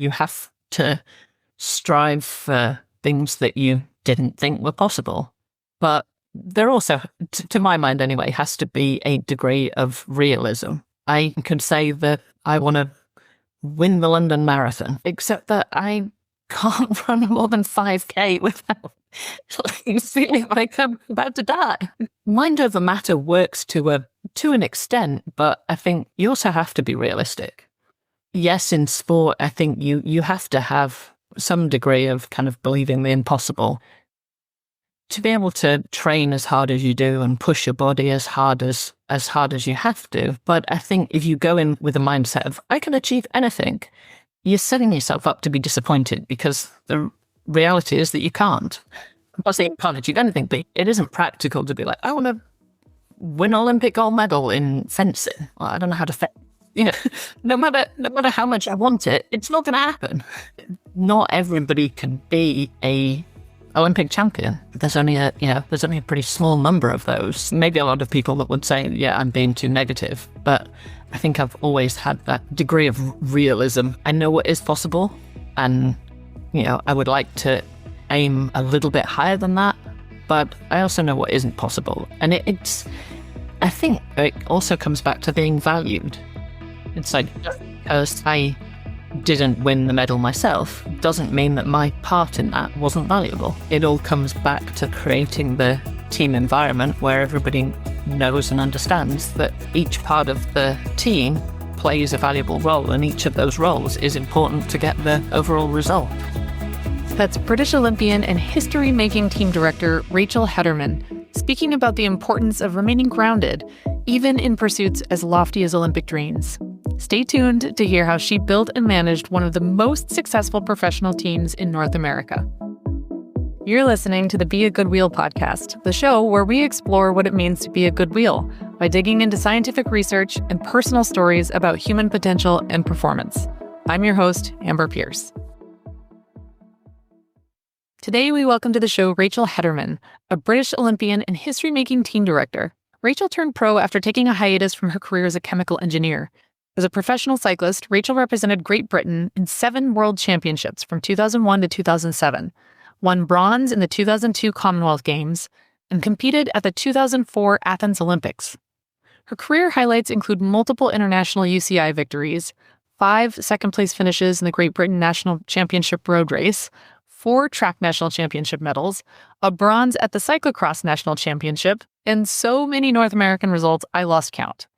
You have to strive for things that you didn't think were possible. But there also, to my mind anyway, has to be a degree of realism. I could say that I want to win the London Marathon, except that I can't run more than 5K without feeling like I'm about to die. Mind over matter works to an extent, but I think you also have to be realistic. Yes, in sport, I think you have to have some degree of kind of believing the impossible to be able to train as hard as you do and push your body as hard as you have to. But I think if you go in with a mindset of, I can achieve anything, you're setting yourself up to be disappointed, because the reality is that you can't. I'm not saying you can't achieve anything, but it isn't practical to be like, I want to win Olympic gold medal in fencing. Well, I don't know how to fence. No matter how much I want it, it's not going to happen. Not everybody can be a Olympic champion. There's only a pretty small number of those. Maybe a lot of people that would say, yeah, I'm being too negative, but I think I've always had that degree of realism. I know what is possible, and I would like to aim a little bit higher than that, but I also know what isn't possible. And I think it also comes back to being valued. It's like, just because I didn't win the medal myself doesn't mean that my part in that wasn't valuable. It all comes back to creating the team environment where everybody knows and understands that each part of the team plays a valuable role, and each of those roles is important to get the overall result. That's British Olympian and history-making team director Rachel Hedderman, speaking about the importance of remaining grounded, even in pursuits as lofty as Olympic dreams. Stay tuned to hear how she built and managed one of the most successful professional teams in North America. You're listening to the Be a Good Wheel podcast, the show where we explore what it means to be a good wheel by digging into scientific research and personal stories about human potential and performance. I'm your host, Amber Pierce. Today, we welcome to the show Rachel Hedderman, a British Olympian and history-making team director. Rachel turned pro after taking a hiatus from her career as a chemical engineer. As a professional cyclist, Rachel represented Great Britain in 7 world championships from 2001 to 2007, won bronze in the 2002 Commonwealth Games, and competed at the 2004 Athens Olympics. Her career highlights include multiple international UCI victories, 5 second-place finishes in the Great Britain National Championship road race, 4 track national championship medals, a bronze at the cyclocross national championship, and so many North American results I lost count.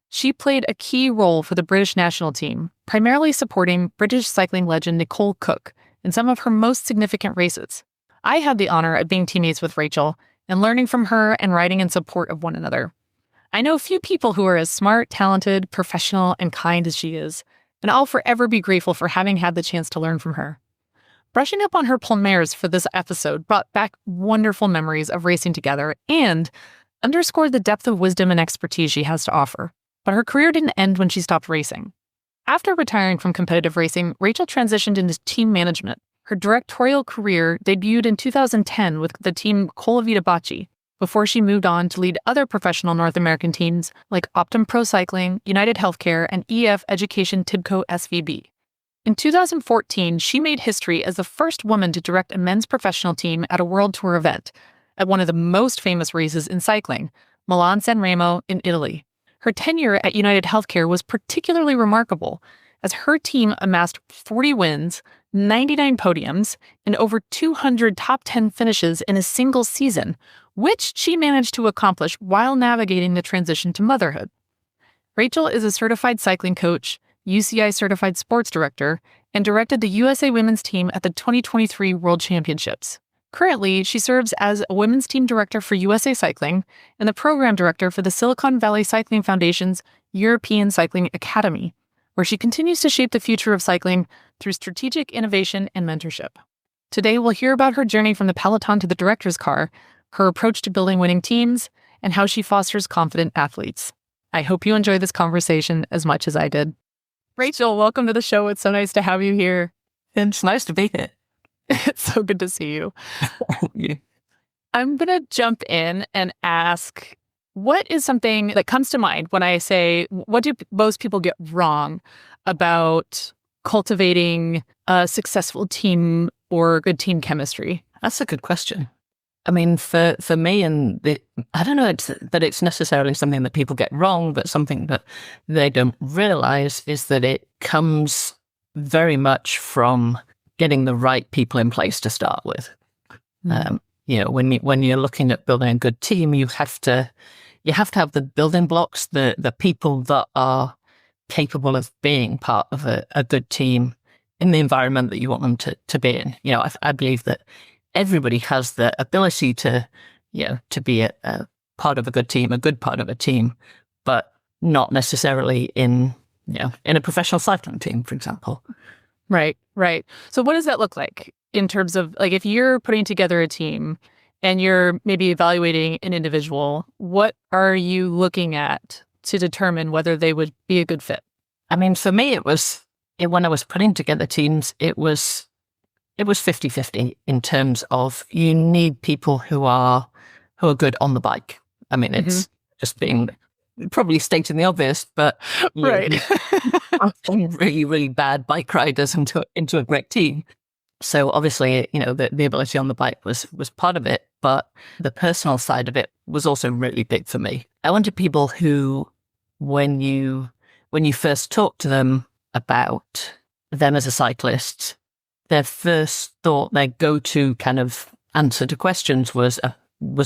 She played a key role for the British national team, primarily supporting British cycling legend Nicole Cook in some of her most significant races. I had the honor of being teammates with Rachel and learning from her and riding in support of one another. I know few people who are as smart, talented, professional, and kind as she is, and I'll forever be grateful for having had the chance to learn from her. Brushing up on her plumbers for this episode brought back wonderful memories of racing together and underscored the depth of wisdom and expertise she has to offer. But her career didn't end when she stopped racing. After retiring from competitive racing, Rachel transitioned into team management. Her directorial career debuted in 2010 with the team Colavita Bocce, before she moved on to lead other professional North American teams like Optum Pro Cycling, United Healthcare, and EF Education Tibco SVB. In 2014, she made history as the first woman to direct a men's professional team at a World Tour event, at one of the most famous races in cycling, Milan-San Remo in Italy. Her tenure at United Healthcare was particularly remarkable, as her team amassed 40 wins, 99 podiums, and over 200 top 10 finishes in a single season, which she managed to accomplish while navigating the transition to motherhood. Rachel is a certified cycling coach, UCI certified sports director, and directed the USA women's team at the 2023 World Championships. Currently, she serves as a women's team director for USA Cycling and the program director for the Silicon Valley Cycling Foundation's European Cycling Academy, where she continues to shape the future of cycling through strategic innovation and mentorship. Today, we'll hear about her journey from the peloton to the director's car, her approach to building winning teams, and how she fosters confident athletes. I hope you enjoy this conversation as much as I did. Rachel, welcome to the show. It's so nice to have you here. It's nice to be here. It's so good to see you. Yeah. I'm going to jump in and ask, what is something that comes to mind when I say, what do most people get wrong about cultivating a successful team or good team chemistry? That's a good question. I mean, for me, I don't know that it's necessarily something that people get wrong, but something that they don't realize is that it comes very much from getting the right people in place to start with. When you're looking at building a good team, you have to have the building blocks, the people that are capable of being part of a good team in the environment that you want them to be in. I believe that everybody has the ability to be a part of a good team, a good part of a team, but not necessarily in a professional cycling team, for example. Right. So what does that look like in terms of, like, if you're putting together a team and you're maybe evaluating an individual, what are you looking at to determine whether they would be a good fit? I mean, for me, when I was putting together teams, it was 50-50 in terms of you need people who are good on the bike. I mean, it's just being probably stating the obvious, but right. really, really bad bike riders into a great team. So obviously, the ability on the bike was part of it, but the personal side of it was also really big for me. I wanted people who, when you first talk to them about them as a cyclist, their first thought, their go-to kind of answer to questions was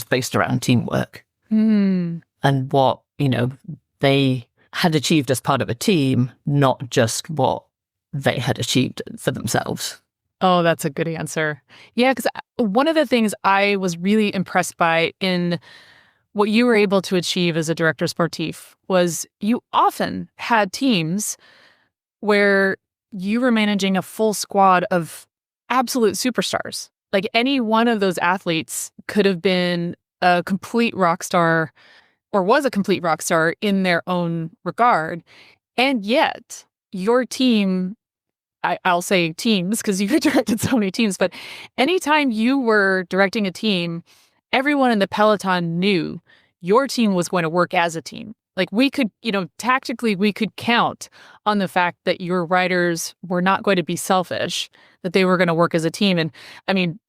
based around teamwork and what they had achieved as part of a team, not just what they had achieved for themselves. Oh, that's a good answer. Yeah, because one of the things I was really impressed by in what you were able to achieve as a director sportif was you often had teams where you were managing a full squad of absolute superstars. Like, any one of those athletes could have been a complete rock star or was a complete rock star in their own regard. And yet your team, I'll say teams because you directed so many teams, but anytime you were directing a team, everyone in the peloton knew your team was going to work as a team. Like, we could, tactically, we could count on the fact that your riders were not going to be selfish, that they were going to work as a team. And I mean,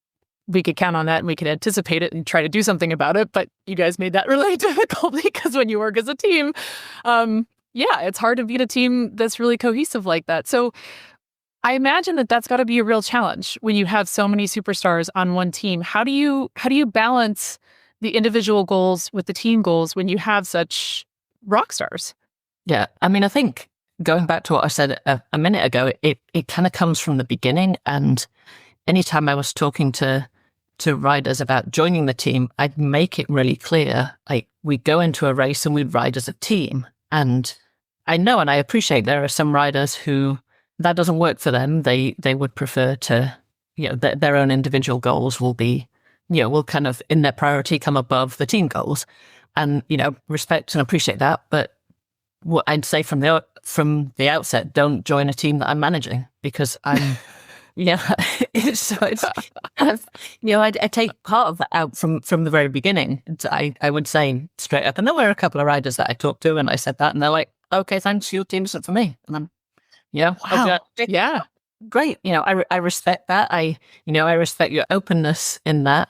we could count on that and we could anticipate it and try to do something about it. But you guys made that really difficult because when you work as a team, it's hard to beat a team that's really cohesive like that. So I imagine that that's got to be a real challenge when you have so many superstars on one team. How do you balance the individual goals with the team goals when you have such rock stars? Yeah, I mean, I think going back to what I said a minute ago, it kind of comes from the beginning. And anytime I was talking to riders about joining the team, I'd make it really clear, like, we go into a race and we ride as a team. And I know and I appreciate there are some riders who that doesn't work for them. They would prefer to, their own individual goals will be, will kind of in their priority come above the team goals. And, respect and appreciate that. But what I'd say from the outset, don't join a team that I'm managing, because I'm, I take part of that out from the very beginning. I would say straight up, and there were a couple of riders that I talked to and I said that, and they're like, okay, thanks, your team isn't for me. And I'm, wow. Okay, yeah, great. I respect that. I respect your openness in that.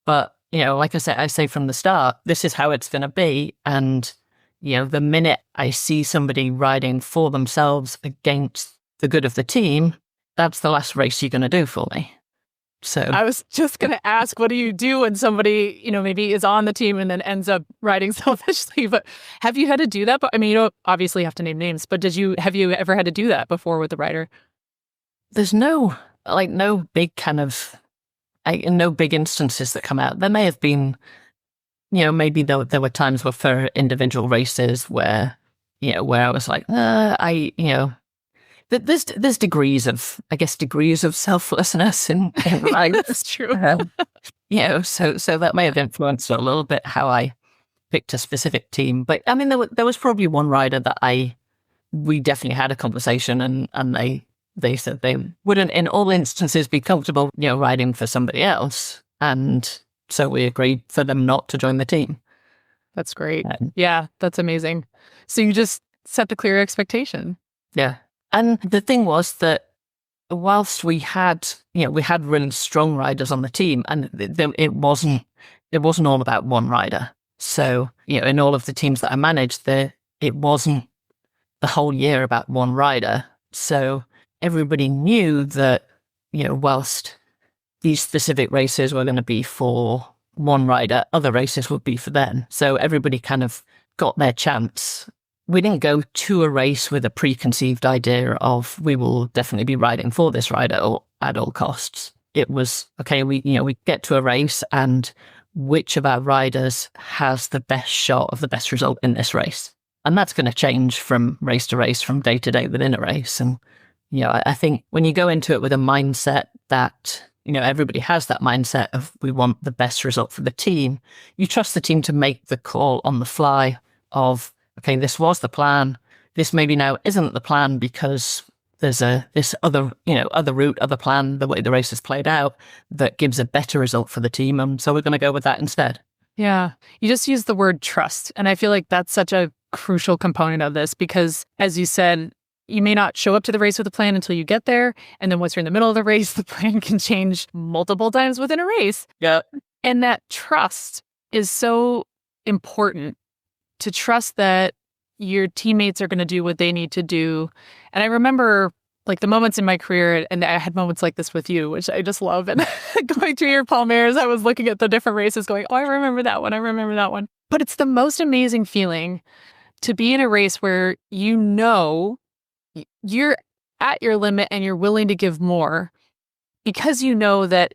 But, like I say from the start, this is how it's going to be. And, the minute I see somebody riding for themselves against the good of the team, that's the last race you're going to do for me. So I was just going to ask, what do you do when somebody, maybe is on the team and then ends up riding selfishly? But have you had to do that? But I mean, you don't obviously have to name names, but have you ever had to do that before with the rider? There's no big kind of, no big instances that come out. There may have been, maybe there were times where for individual races where I was like, there's degrees of selflessness in riding. That's true. So that may have influenced a little bit how I picked a specific team. But I mean, there was probably one rider that we definitely had a conversation, and they said they wouldn't in all instances be comfortable, riding for somebody else. And so we agreed for them not to join the team. That's great. Yeah, that's amazing. So you just set the clear expectation. Yeah. And the thing was that whilst we had really strong riders on the team, and it wasn't all about one rider. So, in all of the teams that I managed, it wasn't the whole year about one rider. So everybody knew that, whilst these specific races were going to be for one rider, other races would be for them. So everybody kind of got their chance. We didn't go to a race with a preconceived idea of we will definitely be riding for this rider or at all costs. It was, okay, we get to a race and which of our riders has the best shot of the best result in this race. And that's going to change from race to race, from day to day within a race. And, I think when you go into it with a mindset that, everybody has that mindset of we want the best result for the team, you trust the team to make the call on the fly of, okay, this was the plan. This maybe now isn't the plan because there's this other route, other plan, the way the race is played out that gives a better result for the team. And so we're going to go with that instead. Yeah. You just used the word trust. And I feel like that's such a crucial component of this because, as you said, you may not show up to the race with a plan until you get there. And then once you're in the middle of the race, the plan can change multiple times within a race. Yeah. And that trust is so important, to trust that your teammates are going to do what they need to do. And I remember like the moments in my career, and I had moments like this with you, which I just love. And going through your Palmares, I was looking at the different races going, oh, I remember that one. I remember that one. But it's the most amazing feeling to be in a race where you're at your limit and you're willing to give more because you know that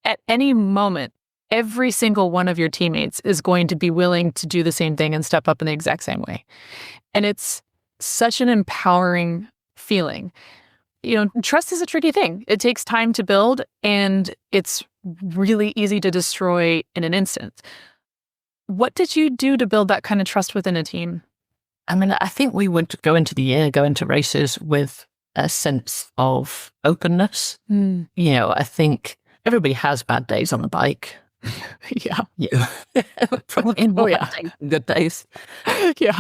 at any moment, every single one of your teammates is going to be willing to do the same thing and step up in the exact same way. And it's such an empowering feeling. Trust is a tricky thing. It takes time to build, and it's really easy to destroy in an instant. What did you do to build that kind of trust within a team? I mean, I think we would go into races with a sense of openness. I think everybody has bad days on the bike. Yeah. Probably good days. Yeah.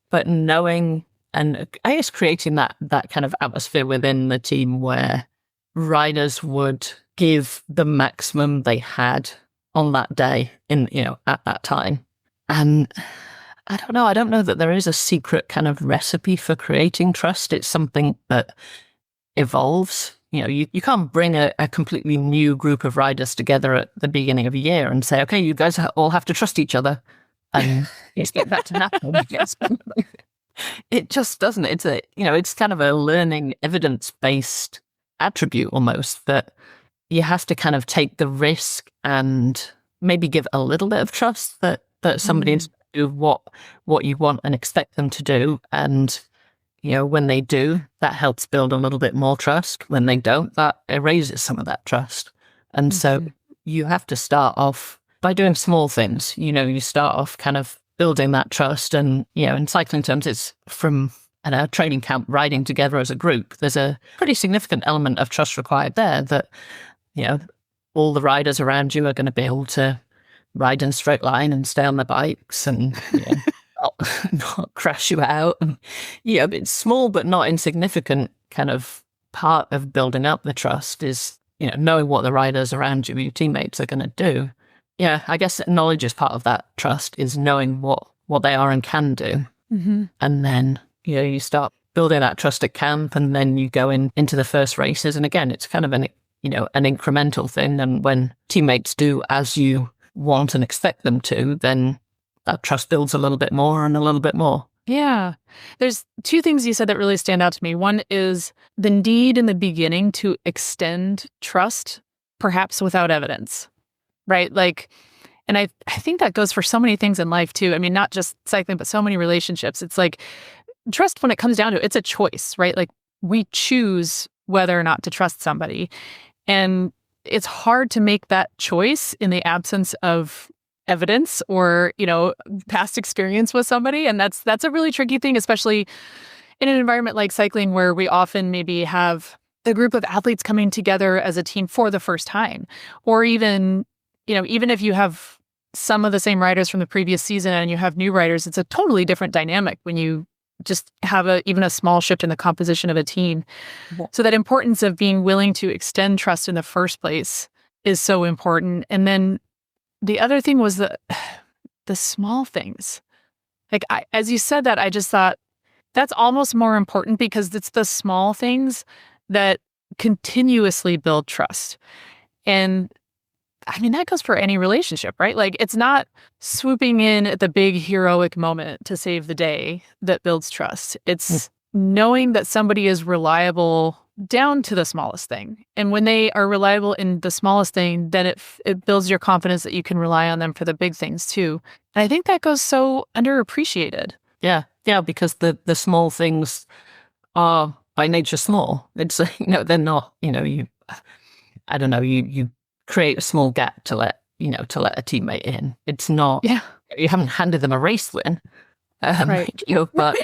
But knowing, and I guess creating that kind of atmosphere within the team where riders would give the maximum they had on that day at that time. And I don't know that there is a secret kind of recipe for creating trust. It's something that evolves. You can't bring a completely new group of riders together at the beginning of a year and say, okay, you guys all have to trust each other and expect that to happen. It just doesn't. It's kind of a learning evidence-based attribute almost, that you have to kind of take the risk and maybe give a little bit of trust that somebody is do what you want and expect them to do. And, when they do, that helps build a little bit more trust. When they don't, that erases some of that trust. And so you have to start off by doing small things. You start off kind of building that trust. And, in cycling terms, it's from at a training camp, riding together as a group. There's a pretty significant element of trust required there that, all the riders around you are going to be able to ride in a straight line and stay on their bikes and not crash you out. And, it's small but not insignificant kind of part of building up the trust is, knowing what the riders around you, your teammates, are going to do. Yeah, I guess knowledge is part of that trust, is knowing what they are and can do. Mm-hmm. And then, you start building that trust at camp, and then you go into the first races. And again, it's kind of an incremental thing. And when teammates do as you want and expect them to, then that trust builds a little bit more and a little bit more. Yeah. There's two things you said that really stand out to me. One is the need in the beginning to extend trust, perhaps without evidence, right? And I think that goes for so many things in life too. I mean, not just cycling, but so many relationships. It's like trust, when it comes down to it, it's a choice, right? Like we choose whether or not to trust somebody. And it's hard to make that choice in the absence of evidence or, past experience with somebody. And that's a really tricky thing, especially in an environment like cycling where we often maybe have a group of athletes coming together as a team for the first time. Or even if you have some of the same riders from the previous season and you have new riders, it's a totally different dynamic when you just have even a small shift in the composition of a team. Yeah. So that importance of being willing to extend trust in the first place is so important. And then the other thing was the small things. Like as you said that, I just thought that's almost more important because it's the small things that continuously build trust. And I mean, that goes for any relationship, right? Like it's not swooping in at the big heroic moment to save the day that builds trust. It's knowing that somebody is reliable down to the smallest thing. And when they are reliable in the smallest thing, then it builds your confidence that you can rely on them for the big things too. And I think that goes so underappreciated. Yeah. Yeah. Because the small things are by nature small. It's, they're not, you create a small gap to let a teammate in. It's not, you haven't handed them a race win. Right. But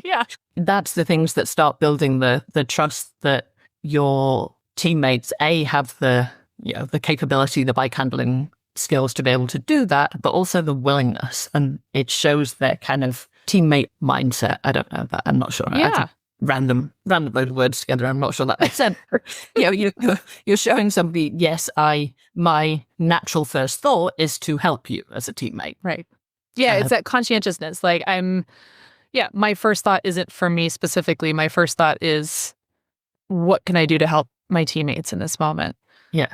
yeah, that's the things that start building the trust that your teammates have the capability, the bike handling skills to be able to do that, but also the willingness, and it shows their kind of teammate mindset. I don't know that. I'm not sure. Yeah. Random load of words together. I'm not sure that makes sense. You're showing somebody, yes, my natural first thought is to help you as a teammate. Right. Yeah, it's that conscientiousness. Like my first thought isn't for me specifically. My first thought is, what can I do to help my teammates in this moment? Yeah.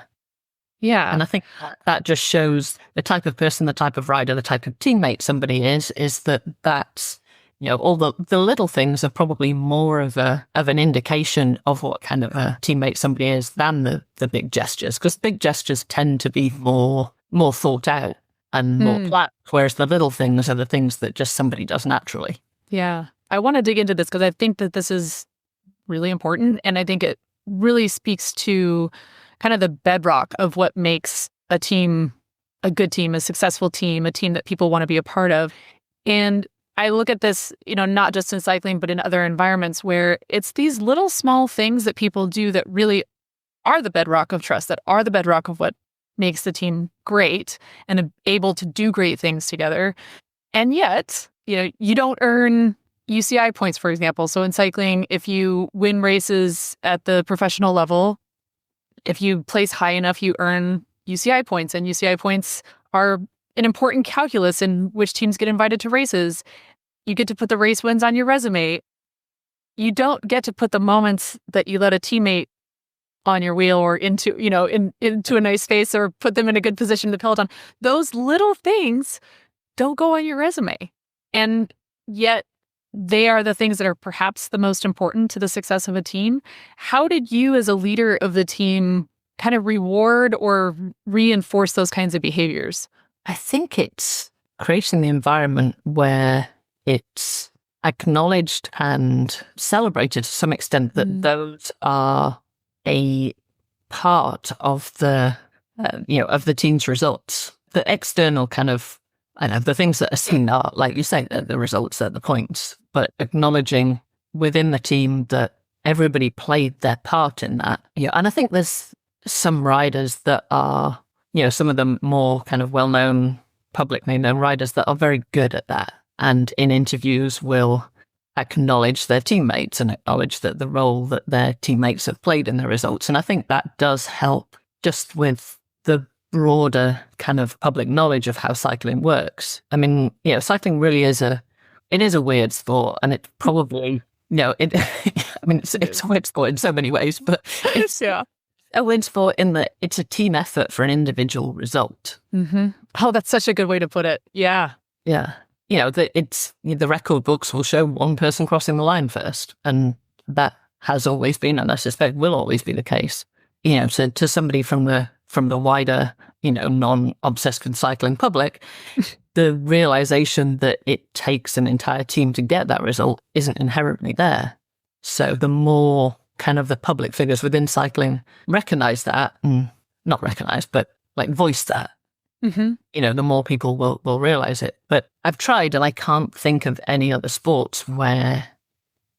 Yeah. And I think that just shows the type of person, the type of rider, the type of teammate somebody is that's, all the little things are probably more of an indication of what kind of a teammate somebody is than the big gestures, because big gestures tend to be more thought out and more planned, whereas the little things are the things that just somebody does naturally. Yeah. I want to dig into this because I think that this is really important, and I think it really speaks to kind of the bedrock of what makes a team a good team, a successful team, a team that people want to be a part of. And I look at this, not just in cycling, but in other environments where it's these little small things that people do that really are the bedrock of trust, that are the bedrock of what makes the team great and able to do great things together. And yet, you don't earn UCI points, for example. So in cycling, if you win races at the professional level, if you place high enough, you earn UCI points, and UCI points are an important calculus in which teams get invited to races. You get to put the race wins on your resume. You don't get to put the moments that you let a teammate on your wheel or into a nice space or put them in a good position in the peloton. Those little things don't go on your resume. And yet they are the things that are perhaps the most important to the success of a team. How did you as a leader of the team kind of reward or reinforce those kinds of behaviors? I think it's creating the environment where it's acknowledged and celebrated to some extent that those are a part of the team's results. The external kind of, the things that are seen are, like you say, the results, the points, but acknowledging within the team that everybody played their part in that. And I think there's some riders that are, some of the more kind of well-known, publicly known riders that are very good at that. And in interviews will acknowledge their teammates and acknowledge that the role that their teammates have played in their results. And I think that does help just with the broader kind of public knowledge of how cycling works. I mean, cycling really is a weird sport, and it probably, it's a weird sport in so many ways, but it's a weird sport in that it's a team effort for an individual result. Mm-hmm. Oh, that's such a good way to put it. Yeah. Yeah. The record books will show one person crossing the line first, and that has always been, and I suspect will always be the case. To somebody from the wider, non-obsessed with cycling public, the realization that it takes an entire team to get that result isn't inherently there. So the more kind of the public figures within cycling recognize that, not recognize, but like voice that, the more people will realize it. But I've tried, and I can't think of any other sports where,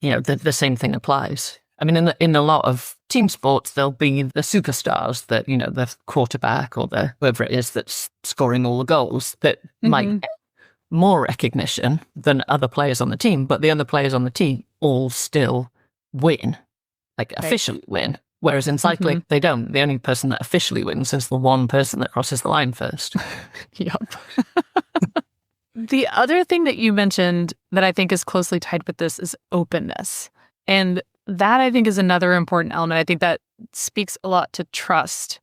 the same thing applies. I mean, in a lot of team sports, there'll be the superstars that, the quarterback or whoever it is that's scoring all the goals that might get more recognition than other players on the team, but the other players on the team all still win, like officially win. Whereas in cycling, they don't. The only person that officially wins is the one person that crosses the line first. Yep. The other thing that you mentioned that I think is closely tied with this is openness. And that I think is another important element. I think that speaks a lot to trust.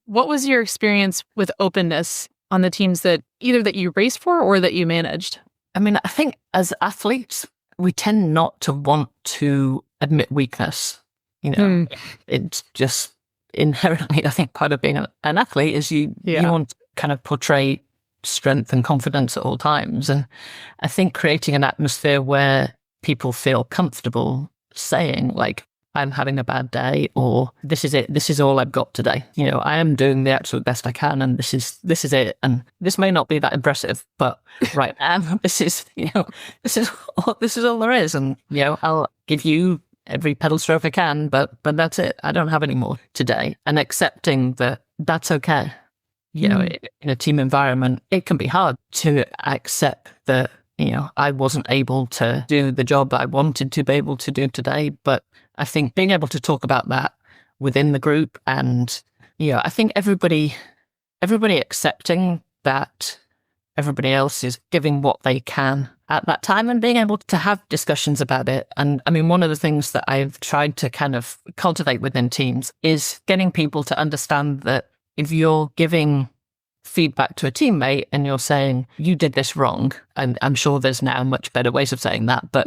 What was your experience with openness on the teams that either that you raced for or that you managed? I mean, I think as athletes, we tend not to want to admit weakness. You know, it's just inherently, I think part of being an athlete is you want to kind of portray strength and confidence at all times. And I think creating an atmosphere where people feel comfortable saying, like, I'm having a bad day, or this is it, this is all I've got today. You know, I am doing the absolute best I can, and this is it. And this may not be that impressive, but right now, this is all there is. And, you know, I'll give you every pedal stroke I can, but that's it. I don't have any more today. And accepting that that's okay. You know, in a team environment, it can be hard to accept that, you know, I wasn't able to do the job I wanted to be able to do today. But I think being able to talk about that within the group, and, you know, I think everybody accepting that everybody else is giving what they can at that time and being able to have discussions about it. And I mean, one of the things that I've tried to kind of cultivate within teams is getting people to understand that if you're giving feedback to a teammate and you're saying, you did this wrong, and I'm sure there's now much better ways of saying that, but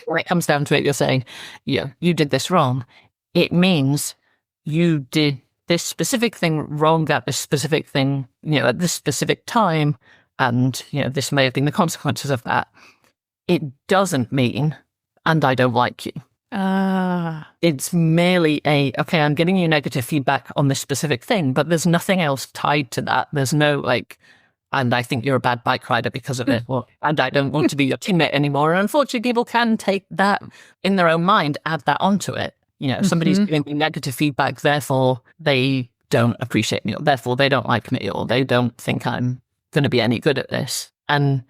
when it comes down to it, you're saying, yeah, you did this wrong. It means you did this specific thing wrong at this specific thing, you know, at this specific time. And, you know, this may have been the consequences of that. It doesn't mean, and I don't like you. It's merely okay, I'm getting you negative feedback on this specific thing, but there's nothing else tied to that. There's no like, and I think you're a bad bike rider because of it, or, and I don't want to be your teammate anymore. And unfortunately, people can take that in their own mind, add that onto it. You know, somebody's giving me negative feedback, therefore they don't appreciate me, or therefore they don't like me, or they don't think I'm going to be any good at this. And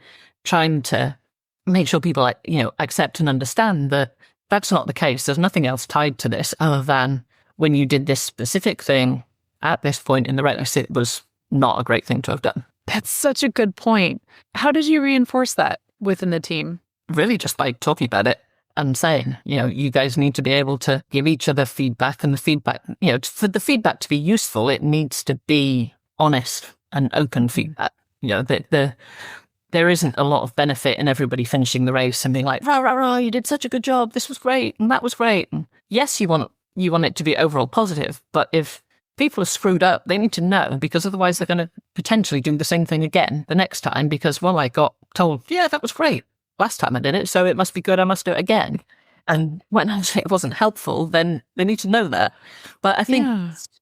trying to make sure people, like, you know, accept and understand that that's not the case. There's nothing else tied to this other than when you did this specific thing at this point in the race, it was not a great thing to have done. That's such a good point. How did you reinforce that within the team? Really just by talking about it and saying, you know, you guys need to be able to give each other feedback, and the feedback, you know, for the feedback to be useful, it needs to be honest and open feedback. You know, there isn't a lot of benefit in everybody finishing the race and being like, rah, rah, rah, you did such a good job. This was great. And that was great. And yes, you want it to be overall positive. But if people are screwed up, they need to know, because otherwise they're going to potentially do the same thing again the next time because, well, I got told, yeah, that was great last time I did it, so it must be good. I must do it again. And when I say it wasn't helpful, then they need to know that. But I think,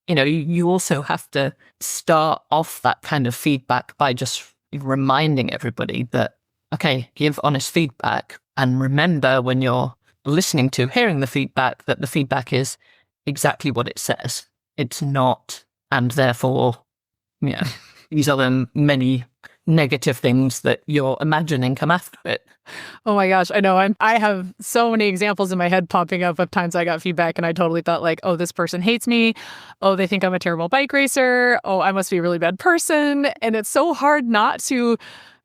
you know, you also have to start off that kind of feedback by just reminding everybody that, okay, give honest feedback, and remember when you're listening to, hearing the feedback, that the feedback is exactly what it says. It's not, and therefore, you know, these are the many negative things that you're imagining come after it. Oh my gosh, I know. I have so many examples in my head popping up of times I got feedback and I totally thought like, oh, this person hates me. Oh, they think I'm a terrible bike racer. Oh, I must be a really bad person. And it's so hard not to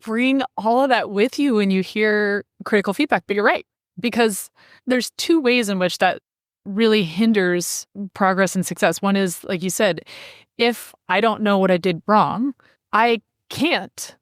bring all of that with you when you hear critical feedback. But you're right, because there's two ways in which that really hinders progress and success. One is, like you said, if I don't know what I did wrong, I can't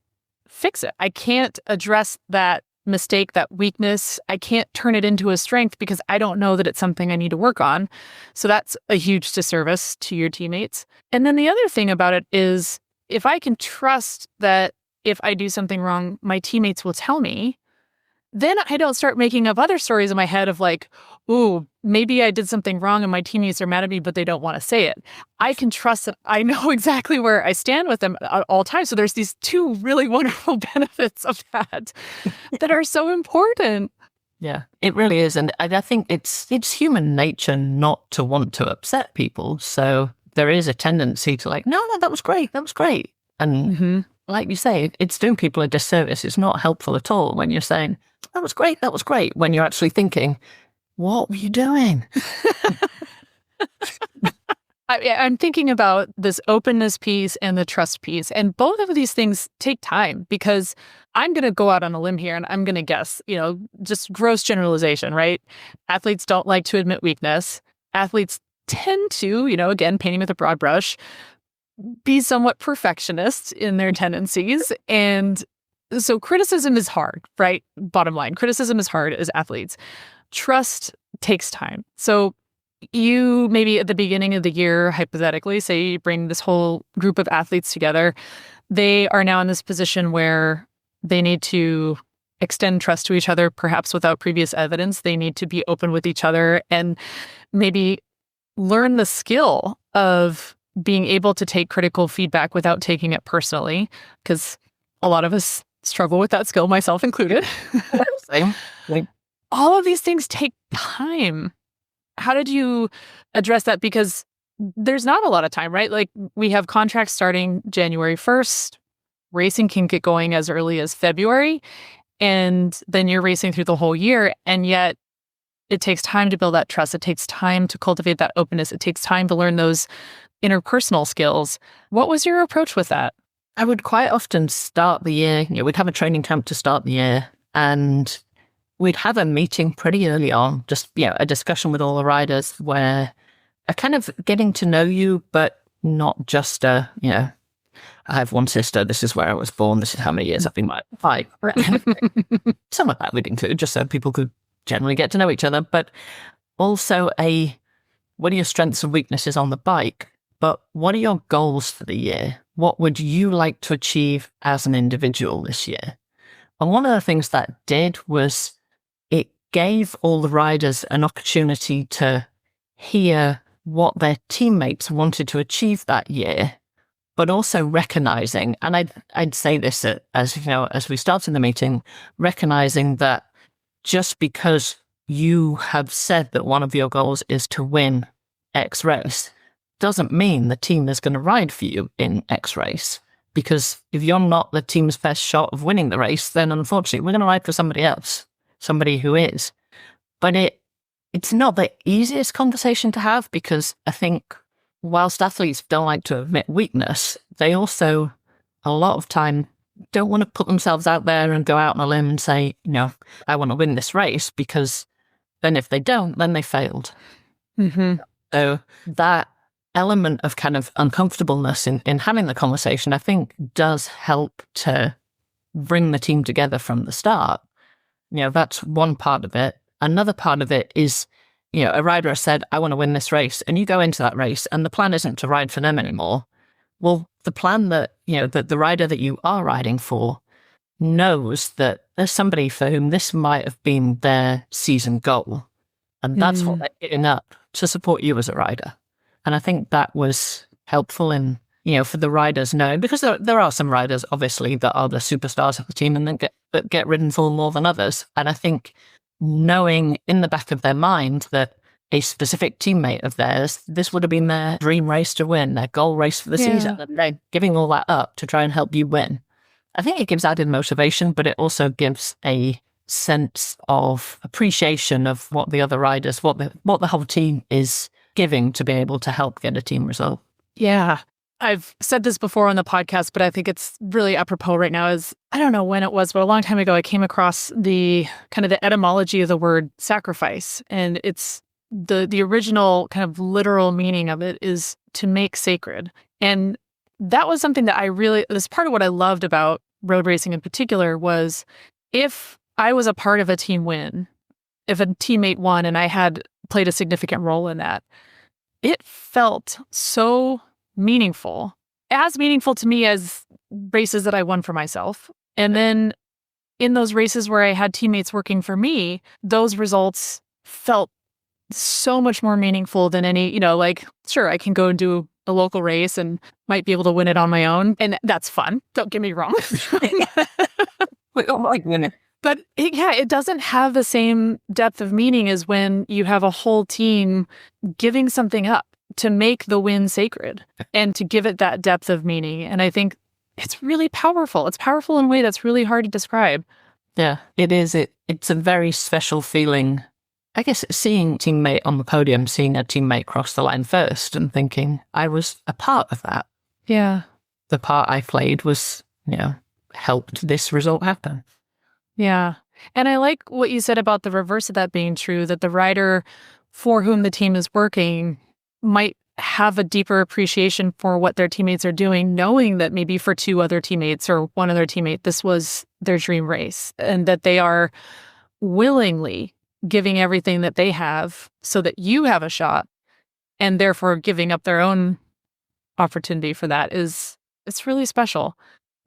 fix it. I can't address that mistake, that weakness. I can't turn it into a strength because I don't know that it's something I need to work on. So that's a huge disservice to your teammates. And then the other thing about it is, if I can trust that if I do something wrong, my teammates will tell me, then I don't start making up other stories in my head of like, ooh, maybe I did something wrong and my teammates are mad at me, but they don't want to say it. I can trust that I know exactly where I stand with them at all times. So there's these two really wonderful benefits of that that are so important. Yeah, it really is. And I think it's human nature not to want to upset people. So there is a tendency to like, no, that was great. That was great. And like you say, it's doing people a disservice. It's not helpful at all when you're saying, that was great, when you're actually thinking, what were you doing? I'm thinking about this openness piece and the trust piece. And both of these things take time, because I'm going to go out on a limb here and I'm going to guess, just gross generalization, right? Athletes don't like to admit weakness. Athletes tend to, again, painting with a broad brush, be somewhat perfectionists in their tendencies. And so criticism is hard, right? Bottom line, criticism is hard as athletes. Trust takes time. So you maybe at the beginning of the year, hypothetically, say you bring this whole group of athletes together. They are now in this position where they need to extend trust to each other, perhaps without previous evidence. They need to be open with each other and maybe learn the skill of being able to take critical feedback without taking it personally, because a lot of us struggle with that skill, myself included. Same. All of these things take time. How did you address that? Because there's not a lot of time, right? Like, we have contracts starting January 1st. Racing can get going as early as February. And then you're racing through the whole year. And yet it takes time to build that trust. It takes time to cultivate that openness. It takes time to learn those interpersonal skills. What was your approach with that? I would quite often start the year, we'd have a training camp to start the year, and we'd have a meeting pretty early on, just, a discussion with all the riders where a kind of getting to know you, but not just I have one sister, this is where I was born, this is how many years I've been my bike. Some of that we'd include, just so people could generally get to know each other, but also what are your strengths and weaknesses on the bike, but what are your goals for the year? What would you like to achieve as an individual this year? And one of the things that did was it gave all the riders an opportunity to hear what their teammates wanted to achieve that year, but also recognizing, and I'd say this as we started the meeting, recognizing that just because you have said that one of your goals is to win X race doesn't mean the team is going to ride for you in X race. Because if you're not the team's best shot of winning the race, then unfortunately we're going to ride for somebody else, somebody who is. But it's not the easiest conversation to have, because I think whilst athletes don't like to admit weakness, they also, a lot of time, don't want to put themselves out there and go out on a limb and say, I want to win this race, because then if they don't, then they failed. Mm-hmm. So that element of kind of uncomfortableness in having the conversation, I think, does help to bring the team together from the start. That's one part of it. Another part of it is, a rider has said, I want to win this race, and you go into that race and the plan isn't to ride for them anymore. Well, the plan that, that the rider that you are riding for knows that there's somebody for whom this might have been their season goal. And that's what they're getting up to support you as a rider. And I think that was helpful in, for the riders knowing, because there are some riders, obviously, that are the superstars of the team and then get ridden for more than others. And I think knowing in the back of their mind that a specific teammate of theirs, this would have been their dream race to win, their goal race for the season, and they're giving all that up to try and help you win. I think it gives added motivation, but it also gives a sense of appreciation of what the other riders, what the whole team is giving to be able to help get a team result. Yeah. I've said this before on the podcast, but I think it's really apropos right now. I don't know when it was, but a long time ago, I came across the kind of the etymology of the word sacrifice. And it's the original kind of literal meaning of it is to make sacred. And that was something that this part of what I loved about road racing in particular was, if I was a part of a team win, if a teammate won and I had played a significant role in that, it felt so meaningful, as meaningful to me as races that I won for myself. And then in those races where I had teammates working for me, those results felt so much more meaningful than any, sure, I can go and do a local race and might be able to win it on my own. And that's fun. Don't get me wrong. We don't like winning. But it doesn't have the same depth of meaning as when you have a whole team giving something up to make the win sacred and to give it that depth of meaning. And I think it's really powerful. It's powerful in a way that's really hard to describe. Yeah, it is. It's a very special feeling. I guess seeing a teammate on the podium, seeing a teammate cross the line first and thinking I was a part of that. Yeah. The part I played was, helped this result happen. Yeah. And I like what you said about the reverse of that being true, that the rider for whom the team is working might have a deeper appreciation for what their teammates are doing, knowing that maybe for two other teammates or one other teammate, this was their dream race, and that they are willingly giving everything that they have so that you have a shot, and therefore giving up their own opportunity for that it's really special.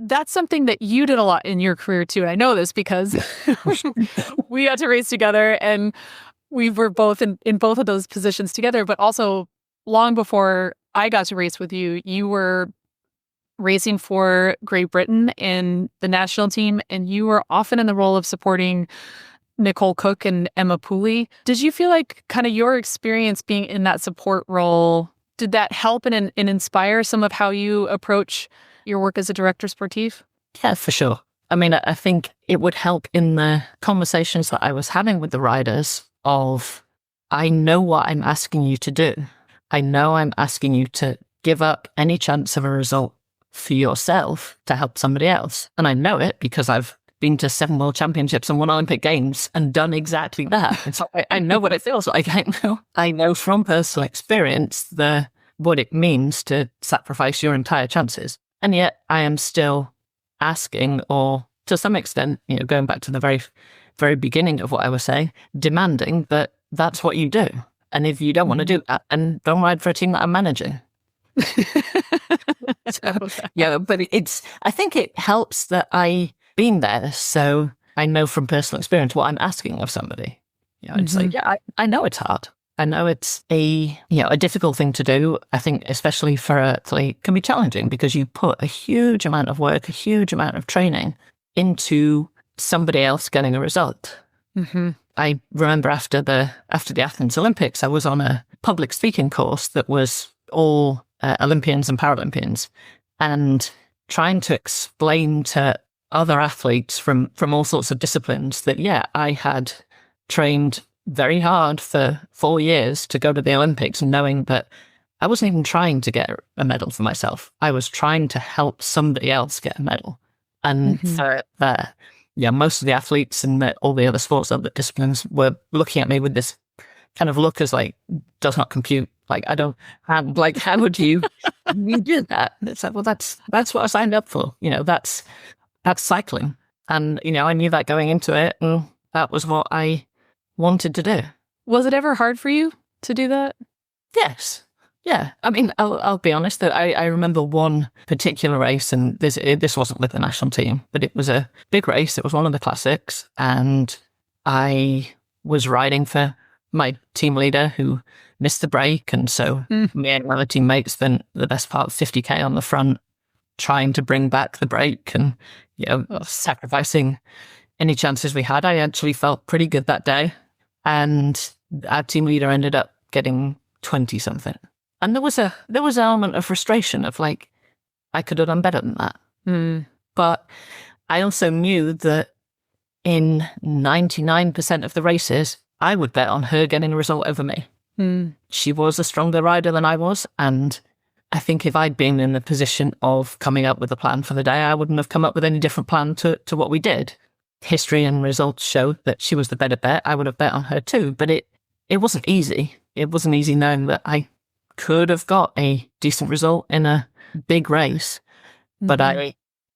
That's something that you did a lot in your career too. And I know this because we got to race together, and we were both in both of those positions together, but also long before I got to race with you, you were racing for Great Britain in the national team, and you were often in the role of supporting Nicole Cook and Emma Pooley. Did you feel like kind of your experience being in that support role, did that help and inspire some of how you approach your work as a director sportif? Yeah, for sure. I mean, I think it would help in the conversations that I was having with the riders of, I know what I'm asking you to do. I know I'm asking you to give up any chance of a result for yourself to help somebody else. And I know it because I've been to 7 World Championships and 1 Olympic Games and done exactly that. And so I know what it feels like. I know from personal experience what it means to sacrifice your entire chances. And yet I am still asking, or to some extent, going back to the very, very beginning of what I was saying, demanding that that's what you do. And if you don't want to do that, and don't ride for a team that I'm managing. But I think it helps that I've been there. So I know from personal experience what I'm asking of somebody. It's like, I know it's hard. I know it's a difficult thing to do. I think especially for an athlete can be challenging because you put a huge amount of work, a huge amount of training into somebody else getting a result. Mm-hmm. I remember after the Athens Olympics, I was on a public speaking course that was all Olympians and Paralympians, and trying to explain to other athletes from all sorts of disciplines that, I had trained very hard for 4 years to go to the Olympics, knowing that I wasn't even trying to get a medal for myself. I was trying to help somebody else get a medal. And for that, most of the athletes and all the other sports, other disciplines were looking at me with this kind of look as like, does not compute. Like, I don't have, like, how would you do that? And it's like, well, that's what I signed up for. That's cycling. And, I knew that going into it, and that was what I wanted to do. Was it ever hard for you to do that? Yes. Yeah. I mean, I'll be honest that I remember one particular race, and this wasn't with the national team, but it was a big race. It was one of the classics, and I was riding for my team leader who missed the break. And so me and my other teammates spent the best part of 50K on the front trying to bring back the break and, sacrificing any chances we had. I actually felt pretty good that day. And our team leader ended up getting 20 something. And there was an element of frustration of like, I could have done better than that. But I also knew that in 99% of the races, I would bet on her getting a result over me. She was a stronger rider than I was. And I think if I'd been in the position of coming up with a plan for the day, I wouldn't have come up with any different plan to what we did. History and results show that she was the better bet. I would have bet on her too. But it wasn't easy. It wasn't easy knowing that I could have got a decent result in a big race, but I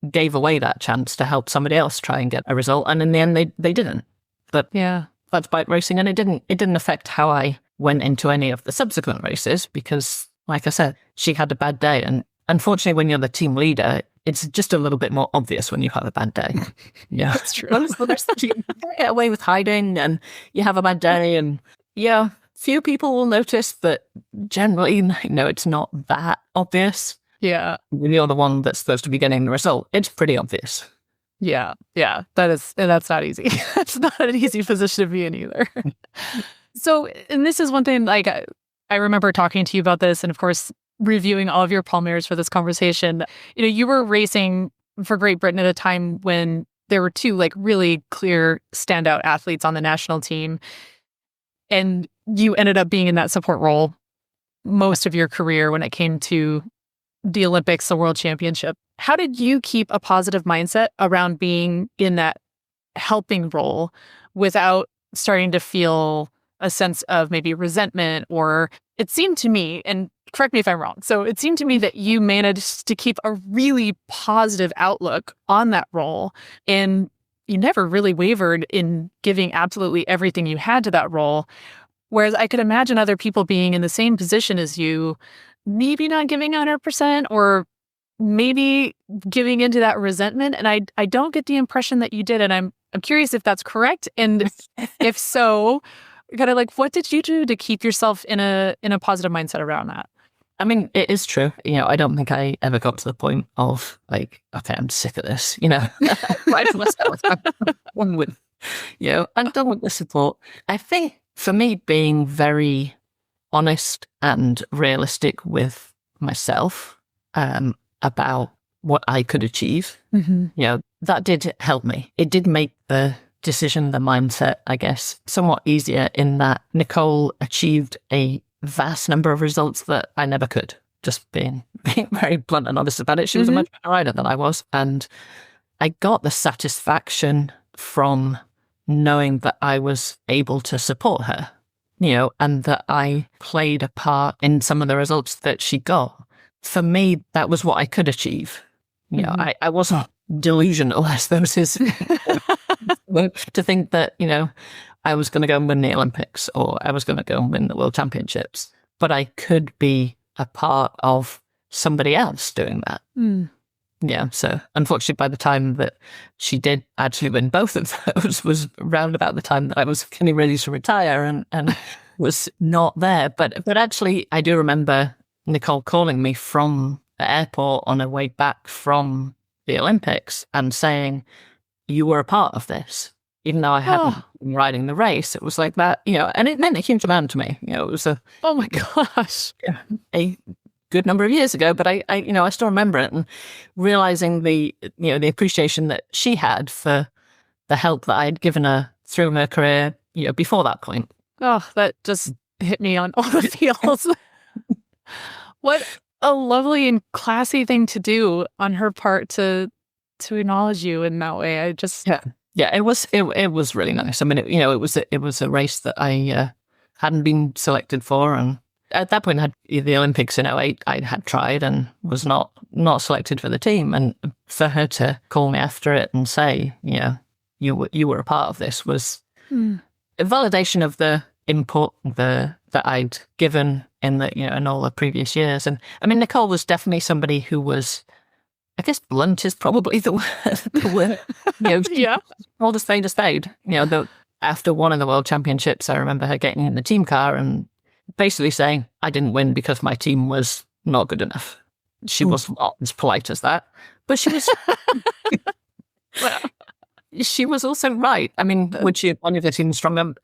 gave away that chance to help somebody else try and get a result. And in the end, they didn't. But that's bike racing. And it didn't affect how I went into any of the subsequent races because, like I said, she had a bad day. And unfortunately, when you're the team leader, it's just a little bit more obvious when you have a bad day. Yeah, that's true. You get away with hiding and you have a bad day, and few people will notice, but generally, it's not that obvious. Yeah. When you're the one that's supposed to be getting the result, it's pretty obvious. Yeah. That's not easy. That's not an easy position to be in either. So, and this is one thing, like, I remember talking to you about this, and of course, reviewing all of your palmares for this conversation. You were racing for Great Britain at a time when there were two like really clear standout athletes on the national team. And you ended up being in that support role most of your career when it came to the Olympics, the World Championship. How did you keep a positive mindset around being in that helping role without starting to feel a sense of maybe resentment? Or it seemed to me, and correct me if I'm wrong, so it seemed to me that you managed to keep a really positive outlook on that role, and you never really wavered in giving absolutely everything you had to that role. Whereas I could imagine other people being in the same position as you, maybe not giving 100% or maybe giving into that resentment. And I don't get the impression that you did. And I'm curious if that's correct. And if so, kind of like, what did you do to keep yourself in a positive mindset around that? I mean, it is true. I don't think I ever got to the point of like, okay, I'm sick of this, right for myself. I'm with, I'm done with the support. I think for me, being very honest and realistic with myself about what I could achieve, that did help me. It did make the decision, the mindset, I guess, somewhat easier in that Nicole achieved a vast number of results that I never could. Just being very blunt and honest about it. She was a much better rider than I was. And I got the satisfaction from knowing that I was able to support her, and that I played a part in some of the results that she got. For me, that was what I could achieve. I wasn't delusional, as those is, to think that, I was going to go and win the Olympics or I was going to go and win the World Championships, but I could be a part of somebody else doing that. Yeah, so unfortunately, by the time that she did actually win both of those was around about the time that I was getting ready to retire and was not there. But actually, I do remember Nicole calling me from the airport on her way back from the Olympics and saying, you were a part of this. Even though I hadn't been riding the race, it was like that, and it meant a huge amount to me. It was oh my gosh, a good number of years ago, but I still remember it and realizing the appreciation that she had for the help that I had given her through her career, before that point. Oh, that just hit me on all the feels. What a lovely and classy thing to do on her part to acknowledge you in that way. I just Yeah, it was really nice. I mean, it was a race that I hadn't been selected for, and at that point, had the Olympics in 2008, I had tried and was not selected for the team. And for her to call me after it and say, you were a part of this was a validation of the input that I'd given in in all the previous years. And I mean, Nicole was definitely somebody who was, I guess blunt is probably the word. Yeah. All the spade a spade. After one of the World Championships, I remember her getting in the team car and basically saying, I didn't win because my team was not good enough. She was not as polite as that, but she was. She was also right. I mean, would she have won if the team was stronger?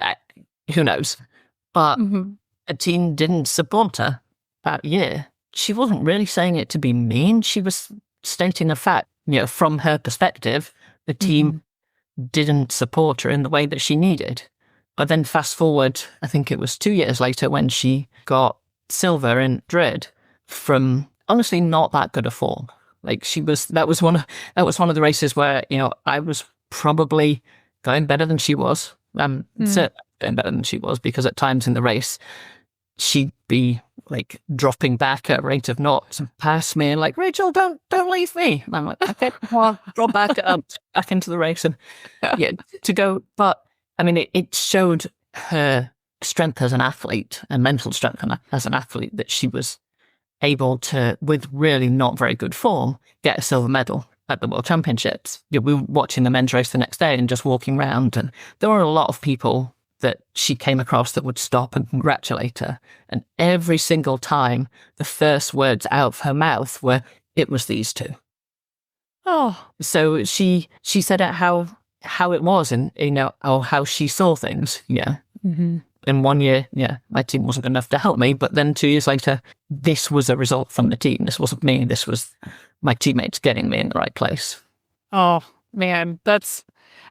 Who knows? But a team didn't support her that year. She wasn't really saying it to be mean. She was stating a fact. From her perspective, the team didn't support her in the way that she needed. But then fast forward, I think it was 2 years later when she got silver in Madrid from honestly not that good a form. Like that was one of the races where, I was probably going better than she was. Certainly going better than she was, because at times in the race, she'd be like dropping back at a rate of knots and pass me and like, Rachel, don't leave me. And I'm like, okay, well, drop back into the race and to go. But I mean, it showed her strength as an athlete and mental strength as an athlete that she was able to, with really not very good form, get a silver medal at the World Championships. We were watching the men's race the next day and just walking around, and there were a lot of people that she came across that would stop and congratulate her. And every single time, the first words out of her mouth were, it was these two. Oh. So she said how it was and, or how she saw things. Yeah. in 1 year, my team wasn't good enough to help me. But then 2 years later, this was a result from the team. This wasn't me. This was my teammates getting me in the right place. Oh, man,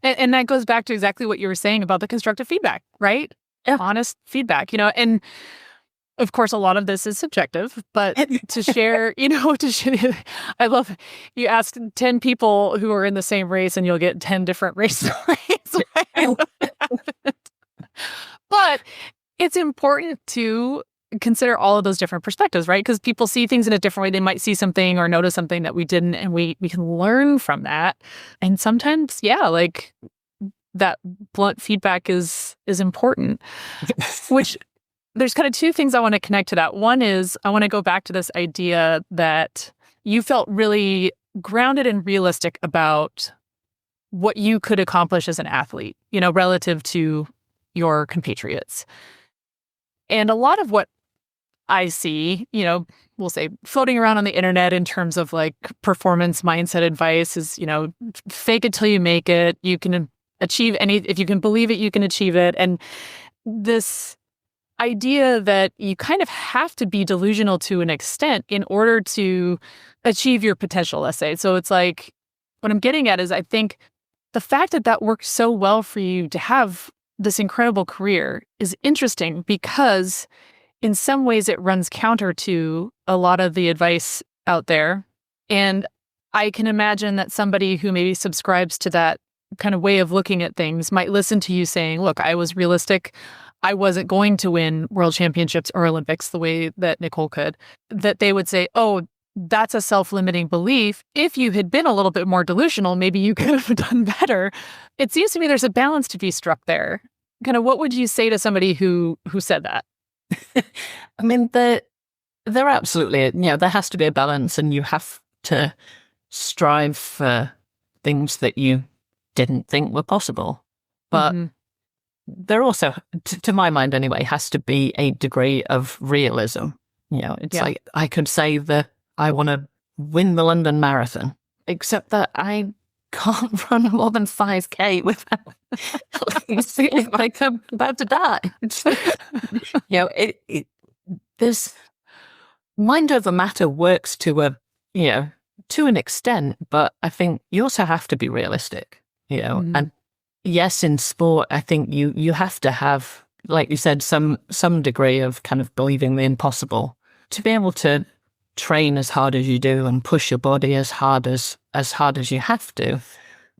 and that goes back to exactly what you were saying about the constructive feedback, right? Yeah. Honest feedback, and of course, a lot of this is subjective, but to share, I love you asked 10 people who are in the same race and you'll get 10 different race stories. But it's important to consider all of those different perspectives, right? Because people see things in a different way. They might see something or notice something that we didn't, and we can learn from that. And sometimes, like that blunt feedback is important, which there's kind of two things I want to connect to that. One is I want to go back to this idea that you felt really grounded and realistic about what you could accomplish as an athlete, relative to your compatriots. And a lot of what I see, we'll say floating around on the internet in terms of like performance mindset advice is, fake it till you make it. You can achieve if you can believe it, you can achieve it. And this idea that you kind of have to be delusional to an extent in order to achieve your potential, let's say. So it's like, what I'm getting at is I think the fact that worked so well for you to have this incredible career is interesting because in some ways it runs counter to a lot of the advice out there. And I can imagine that somebody who maybe subscribes to that kind of way of looking at things might listen to you saying, look, I was realistic. I wasn't going to win world championships or Olympics the way that Nicole could, that they would say, oh, that's a self-limiting belief. If you had been a little bit more delusional, maybe you could have done better. It seems to me there's a balance to be struck there. Kind of what would you say to somebody who said that? I mean, they're absolutely, there has to be a balance, and you have to strive for things that you didn't think were possible. But there also, to my mind anyway, has to be a degree of realism. It's like I could say that I want to win the London Marathon, except that I can't run more than 5K without feeling like I'm about to die. This mind over matter works to an extent, but I think you also have to be realistic, and yes, in sport, I think you have to have, like you said, some degree of kind of believing the impossible to be able to train as hard as you do and push your body as hard as you have to.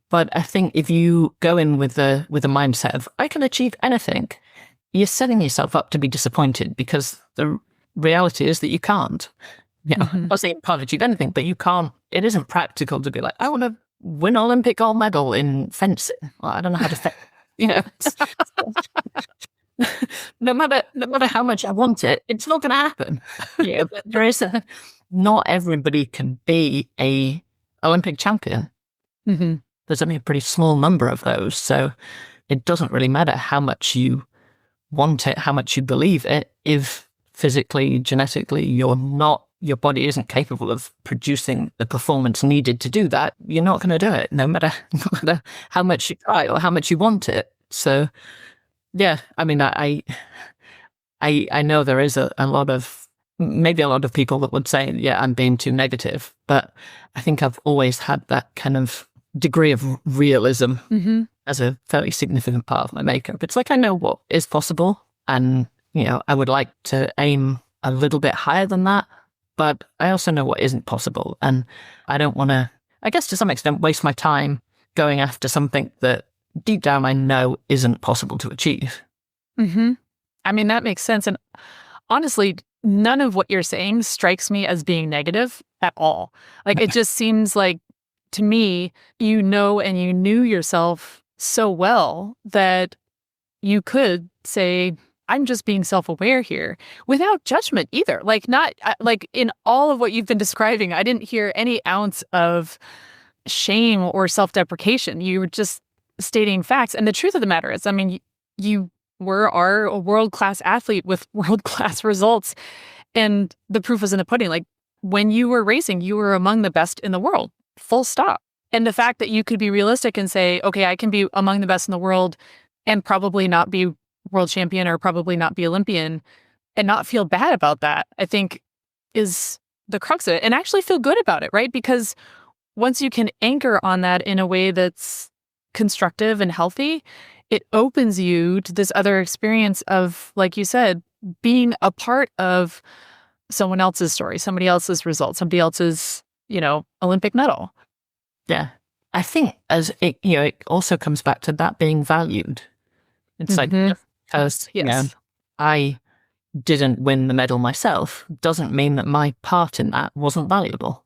But I think if you go in with a mindset of I can achieve anything, you're setting yourself up to be disappointed, because the reality is that you can't. I'm not saying you can't achieve anything, but you can't. It isn't practical to be like, I want to win Olympic gold medal in fencing. Well, I don't know how to fence. No matter how much I want it, it's not going to happen. But there is not everybody can be a Olympic champion. There's only a pretty small number of those, so it doesn't really matter how much you want it, how much you believe it, if physically, genetically, your body isn't capable of producing the performance needed to do that. You're not going to do it, no matter how much you try or how much you want it. So, yeah, I mean, I know there is a lot of people that would say, yeah, I'm being too negative, but I think I've always had that kind of degree of realism as a fairly significant part of my makeup. It's like I know what is possible, and I would like to aim a little bit higher than that, but I also know what isn't possible, and I don't want to, I guess to some extent, waste my time going after something that deep down I know isn't possible to achieve. I mean, that makes sense. And honestly, none of what you're saying strikes me as being negative at all. Like, it just seems like, to me, and you knew yourself so well that you could say, I'm just being self-aware here without judgment either. Like, not like in all of what you've been describing, I didn't hear any ounce of shame or self-deprecation. You were just stating facts. And the truth of the matter is, I mean, you are a world-class athlete with world-class results. And the proof is in the pudding. Like, when you were racing, you were among the best in the world, full stop. And the fact that you could be realistic and say, okay, I can be among the best in the world and probably not be world champion or probably not be Olympian and not feel bad about that, I think is the crux of it, and actually feel good about it, right? Because once you can anchor on that in a way that's constructive and healthy, it opens you to this other experience of, like you said, being a part of someone else's story, somebody else's result, somebody else's, Olympic medal. Yeah. I think it also comes back to that being valued. It's like, because, I didn't win the medal myself doesn't mean that my part in that wasn't valuable.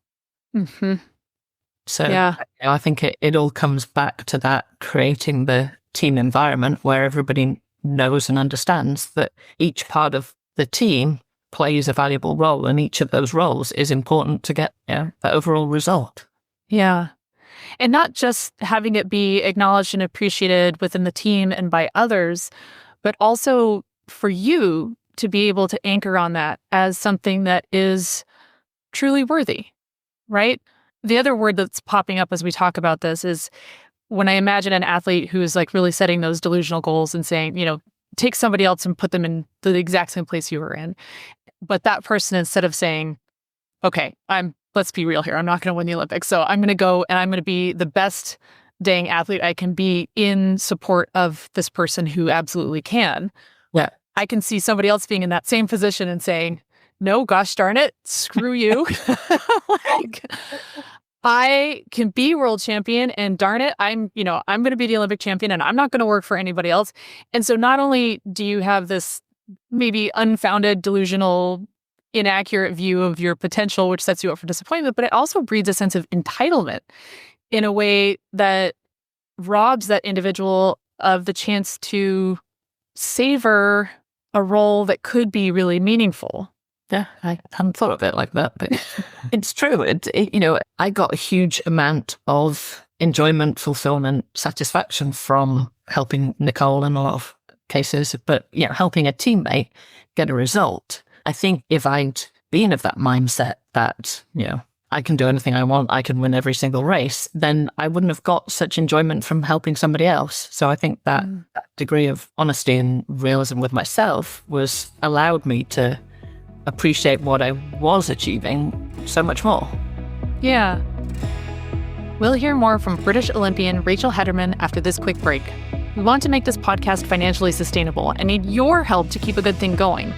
So I think it all comes back to that, creating the team environment where everybody knows and understands that each part of the team plays a valuable role, and each of those roles is important to get the overall result. Yeah. And not just having it be acknowledged and appreciated within the team and by others, but also for you to be able to anchor on that as something that is truly worthy, right? The other word that's popping up as we talk about this is when I imagine an athlete who is like really setting those delusional goals and saying, take somebody else and put them in the exact same place you were in. But that person, instead of saying, okay, let's be real here, I'm not going to win the Olympics, so I'm going to go and I'm going to be the best dang athlete I can be in support of this person who absolutely can. Yeah. I can see somebody else being in that same position and saying, no, gosh darn it, screw you. I can be world champion, and darn it, I'm going to be the Olympic champion, and I'm not going to work for anybody else. And so not only do you have this maybe unfounded, delusional, inaccurate view of your potential, which sets you up for disappointment, but it also breeds a sense of entitlement in a way that robs that individual of the chance to savor a role that could be really meaningful. Yeah, I hadn't thought of it like that, but it's true. I got a huge amount of enjoyment, fulfillment, satisfaction from helping Nicole in a lot of cases, but helping a teammate get a result. I think if I'd been of that mindset that, I can do anything I want, I can win every single race, then I wouldn't have got such enjoyment from helping somebody else. So I think that degree of honesty and realism with myself allowed me to appreciate what I was achieving so much more. Yeah. We'll hear more from British Olympian Rachel Hedderman after this quick break. We want to make this podcast financially sustainable and need your help to keep a good thing going.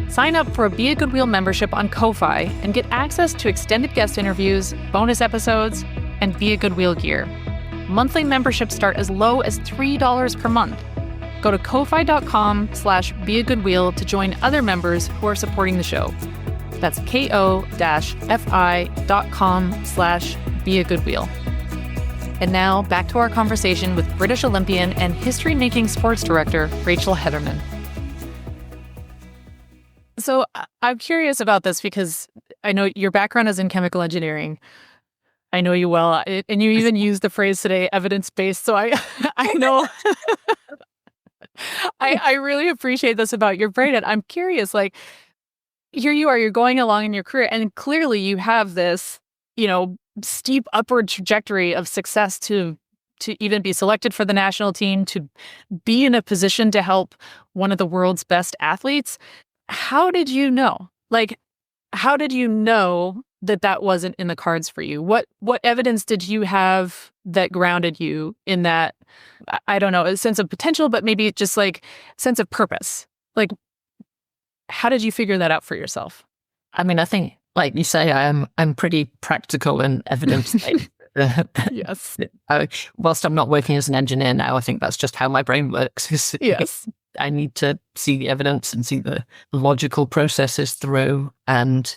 Sign up for a Be a Good Wheel membership on Ko-Fi and get access to extended guest interviews, bonus episodes, and Be a Good Wheel gear. Monthly memberships start as low as $3 per month. Go to ko-fi.com/beagoodwheel to join other members who are supporting the show. That's ko-fi.com/beagoodwheel. And now back to our conversation with British Olympian and history-making sports director, Rachel Hedderman. So I'm curious about this because I know your background is in chemical engineering. I know you well, and you even used the phrase today, evidence-based. So I know... I really appreciate this about your brain. And I'm curious, here you are, you're going along in your career, and clearly you have this, steep upward trajectory of success to even be selected for the national team, to be in a position to help one of the world's best athletes. How did you know? How did you know that wasn't in the cards for you? What evidence did you have that grounded you in that, I don't know, a sense of potential, but maybe just sense of purpose? How did you figure that out for yourself? I mean, I think, like you say, I'm pretty practical and evidence-based. Yes. Whilst I'm not working as an engineer now, I think that's just how my brain works. Yes. I need to see the evidence and see the logical processes through. And,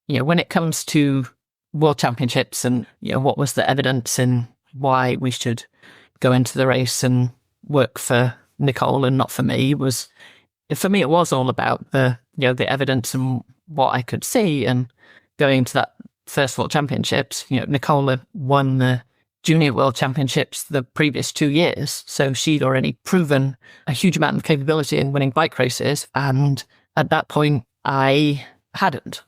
when it comes to world championships and, what was the evidence and why we should go into the race and work for Nicole and not for me, for me, it was all about the evidence and what I could see. And going to that first world championships, Nicole had won the junior world championships the previous 2 years. So she'd already proven a huge amount of capability in winning bike races. And at that point, I hadn't.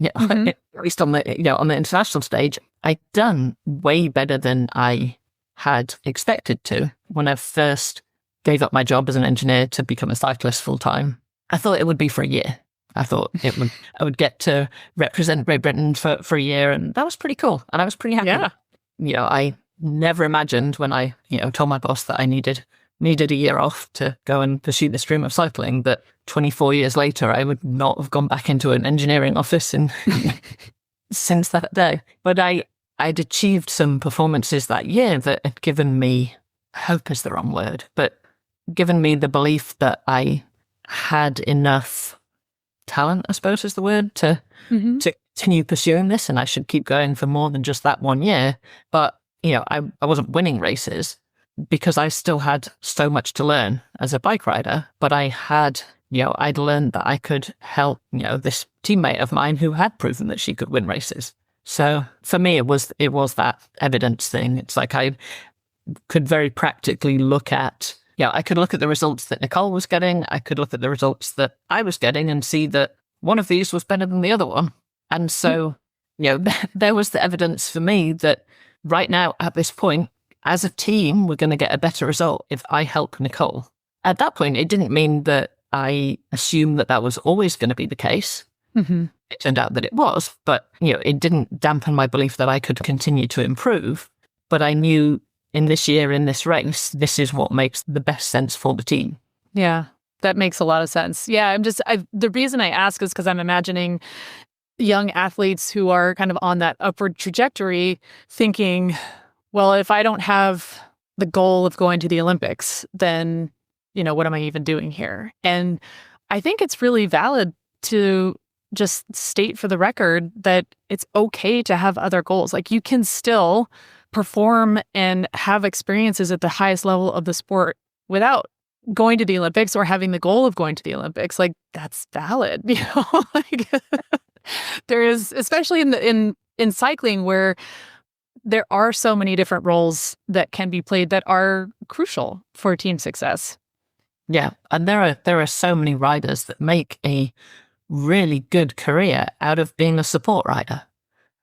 At least on the on the international stage, I'd done way better than I had expected to when I first gave up my job as an engineer to become a cyclist full time, I thought it would be for a year. I thought I would get to represent Great Britain for a year, and that was pretty cool. And I was pretty happy. Yeah. I never imagined when I, told my boss that I needed a year off to go and pursue this dream of cycling, that 24 years later, I would not have gone back into an engineering office since that day. But I'd achieved some performances that year that had given me, hope is the wrong word, but given me the belief that I had enough talent, I suppose is the word, to continue pursuing this, and I should keep going for more than just that 1 year. But, I wasn't winning races because I still had so much to learn as a bike rider, but I had, I'd learned that I could help, this teammate of mine who had proven that she could win races. So for me, it was that evidence thing. It's like I could very practically look at, I could look at the results that Nicole was getting. I could look at the results that I was getting and see that one of these was better than the other one. And so, there was the evidence for me that right now at this point, as a team, we're going to get a better result if I help Nicole. At that point, it didn't mean that I assumed that was always going to be the case. It turned out that it was, but, it didn't dampen my belief that I could continue to improve. But I knew in this year, in this race, this is what makes the best sense for the team. Yeah, that makes a lot of sense. Yeah, the reason I ask is because I'm imagining young athletes who are kind of on that upward trajectory thinking, well, if I don't have the goal of going to the Olympics, then, what am I even doing here? And I think it's really valid to just state for the record that it's okay to have other goals. Like, you can still perform and have experiences at the highest level of the sport without going to the Olympics or having the goal of going to the Olympics. Like, that's valid, like there is, especially in cycling, where there are so many different roles that can be played that are crucial for team success. Yeah, and there are so many riders that make a really good career out of being a support rider.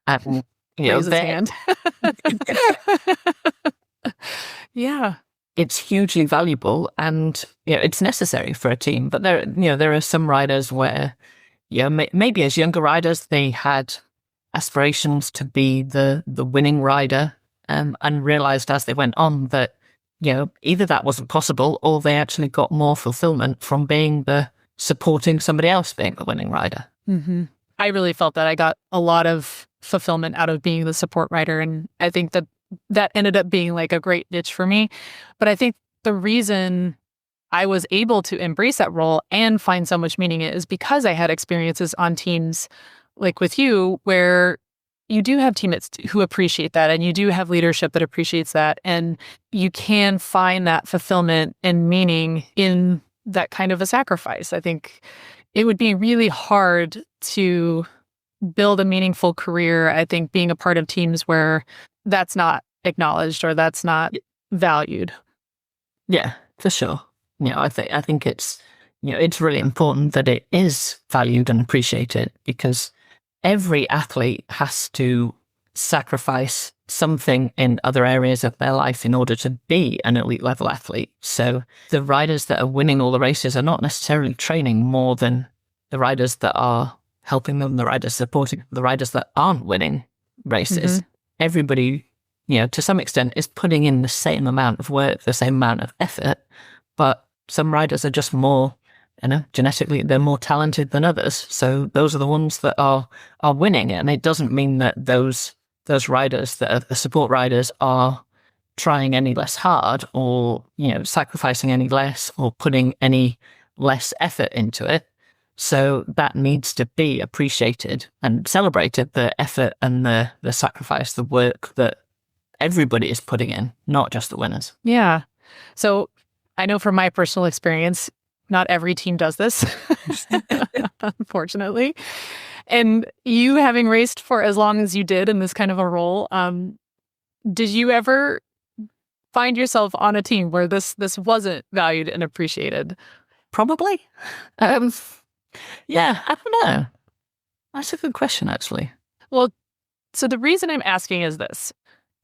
And raise his hand. Yeah, it's hugely valuable, and it's necessary for a team. But there are some riders where maybe as younger riders they had aspirations to be the winning rider, and realized as they went on that either that wasn't possible or they actually got more fulfillment from being the supporting somebody else being the winning rider. I really felt that I got a lot of fulfillment out of being the support rider, and I think that ended up being like a great niche for me. But I think the reason I was able to embrace that role and find so much meaning in it is because I had experiences on teams like with you, where you do have teammates who appreciate that, and you do have leadership that appreciates that, and you can find that fulfillment and meaning in that kind of a sacrifice. I think it would be really hard to build a meaningful career, I think, being a part of teams where that's not acknowledged or that's not valued. Yeah, for sure. I think it's it's really important that it is valued and appreciated, because every athlete has to sacrifice something in other areas of their life in order to be an elite level athlete. So the riders that are winning all the races are not necessarily training more than the riders that are helping them, the riders supporting the riders that aren't winning races. Everybody, to some extent, is putting in the same amount of work, the same amount of effort, but some riders are just more, genetically, they're more talented than others. So those are the ones that are winning. And it doesn't mean that those riders that are the support riders are trying any less hard or, sacrificing any less or putting any less effort into it. So that needs to be appreciated and celebrated, the effort and the sacrifice, the work that everybody is putting in, not just the winners. Yeah. So I know from my personal experience, not every team does this, unfortunately. And you having raced for as long as you did in this kind of a role, did you ever find yourself on a team where this wasn't valued and appreciated? Probably. Yeah, I don't know. That's a good question, actually. Well, so the reason I'm asking is this.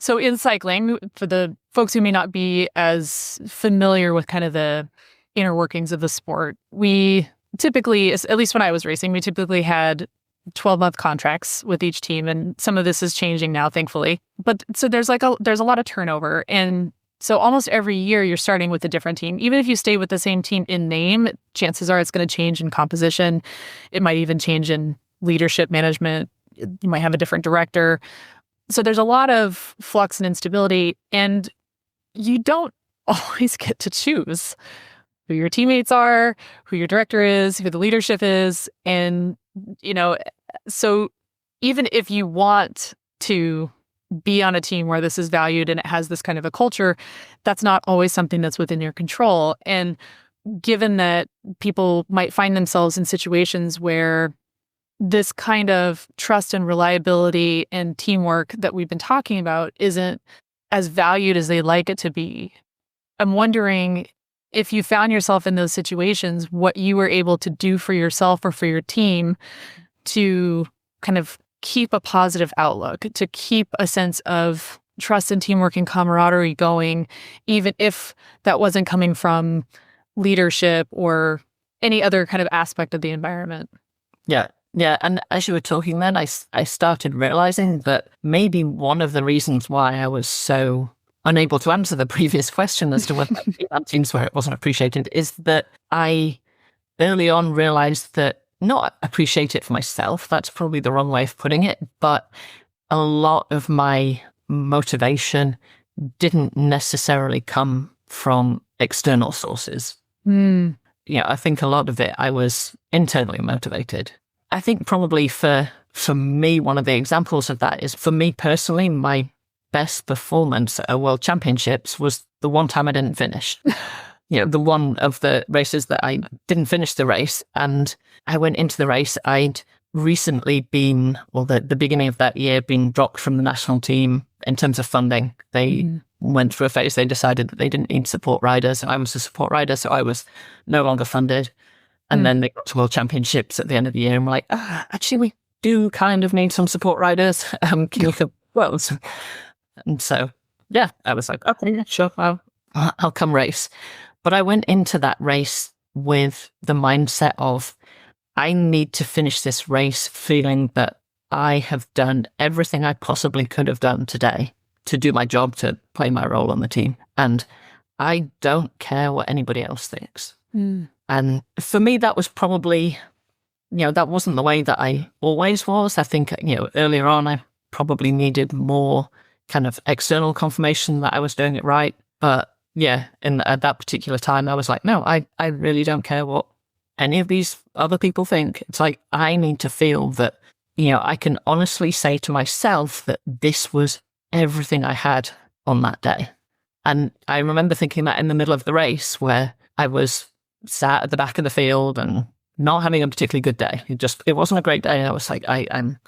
So in cycling, for the folks who may not be as familiar with kind of the inner workings of the sport, we typically, at least when I was racing, we typically had 12-month contracts with each team. And some of this is changing now, thankfully. But so there's a lot of turnover. And so almost every year you're starting with a different team. Even if you stay with the same team in name, chances are it's going to change in composition. It might even change in leadership management. You might have a different director. So there's a lot of flux and instability, and you don't always get to choose who your teammates are, who your director is, who the leadership is. And, so even if you want to be on a team where this is valued and it has this kind of a culture, that's not always something that's within your control. And given that people might find themselves in situations where this kind of trust and reliability and teamwork that we've been talking about isn't as valued as they like it to be, I'm wondering if you found yourself in those situations, what you were able to do for yourself or for your team to kind of keep a positive outlook, to keep a sense of trust and teamwork and camaraderie going, even if that wasn't coming from leadership or any other kind of aspect of the environment. Yeah. Yeah. And as you were talking then, I started realizing that maybe one of the reasons why I was so unable to answer the previous question as to whether that teams where it wasn't appreciated is that I early on realized that not appreciate it for myself, that's probably the wrong way of putting it, but a lot of my motivation didn't necessarily come from external sources. I think a lot of it, I was internally motivated. I think probably for me, one of the examples of that is for me personally, my best performance at World Championships was the one time I didn't finish. The one of the races that I didn't finish the race. And I went into the race. I'd recently been, the beginning of that year, been dropped from the national team in terms of funding. They went through a phase, they decided that they didn't need support riders. I was a support rider, so I was no longer funded. And then they got to World Championships at the end of the year and were like, actually, we do kind of need some support riders. Can you come? Well, and so, yeah, I was like, okay, yeah, sure, I'll come race. But I went into that race with the mindset of, I need to finish this race feeling that I have done everything I possibly could have done today to do my job, to play my role on the team. And I don't care what anybody else thinks. And for me, that was probably, that wasn't the way that I always was. I think, earlier on, I probably needed more kind of external confirmation that I was doing it right. But yeah, at that particular time, I was like, no, I really don't care what any of these other people think. It's like, I need to feel that, I can honestly say to myself that this was everything I had on that day. And I remember thinking that in the middle of the race where I was sat at the back of the field and not having a particularly good day. It wasn't a great day. I was like, I'm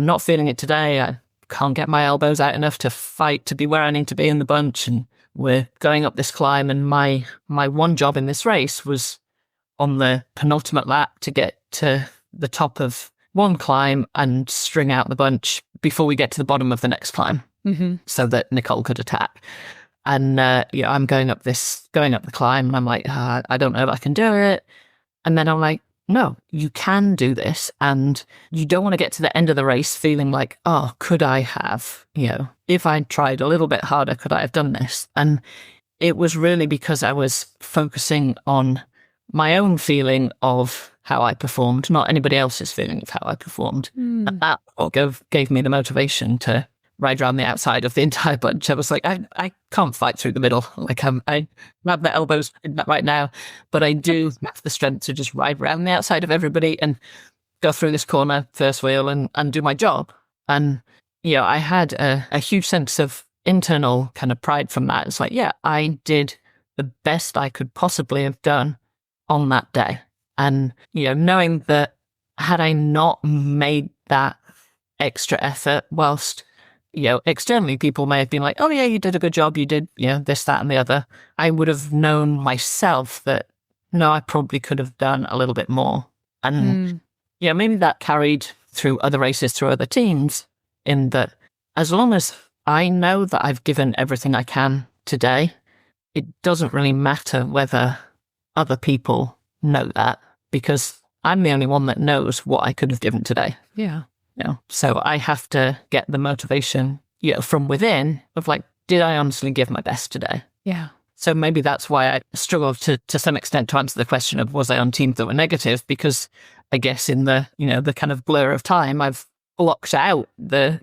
not feeling it today. I can't get my elbows out enough to fight to be where I need to be in the bunch. And we're going up this climb, and my one job in this race was on the penultimate lap to get to the top of one climb and string out the bunch before we get to the bottom of the next climb, so that Nicole could attack. And I'm going up the climb, and I'm like, I don't know if I can do it. And then I'm like, no, you can do this. And you don't want to get to the end of the race feeling like, oh, could I have, if I tried a little bit harder, could I have done this? And it was really because I was focusing on my own feeling of how I performed, not anybody else's feeling of how I performed. And that gave me the motivation to ride around the outside of the entire bunch. I was like, I can't fight through the middle. Like I have the elbows in that right now, but I do have the strength to just ride around the outside of everybody and go through this corner first wheel and do my job. And, I had a huge sense of internal kind of pride from that. It's like, yeah, I did the best I could possibly have done on that day. And, knowing that had I not made that extra effort whilst externally people may have been like, oh yeah, you did a good job. You did, this, that, and the other. I would have known myself that, no, I probably could have done a little bit more. And maybe that carried through other races, through other teams, in that as long as I know that I've given everything I can today. It doesn't really matter whether other people know that, because I'm the only one that knows what I could have given today. Yeah. So I have to get the motivation, from within of like, did I honestly give my best today? Yeah. So maybe that's why I struggle to some extent to answer the question of, was I on teams that were negative? Because I guess in the, the kind of blur of time, I've blocked out the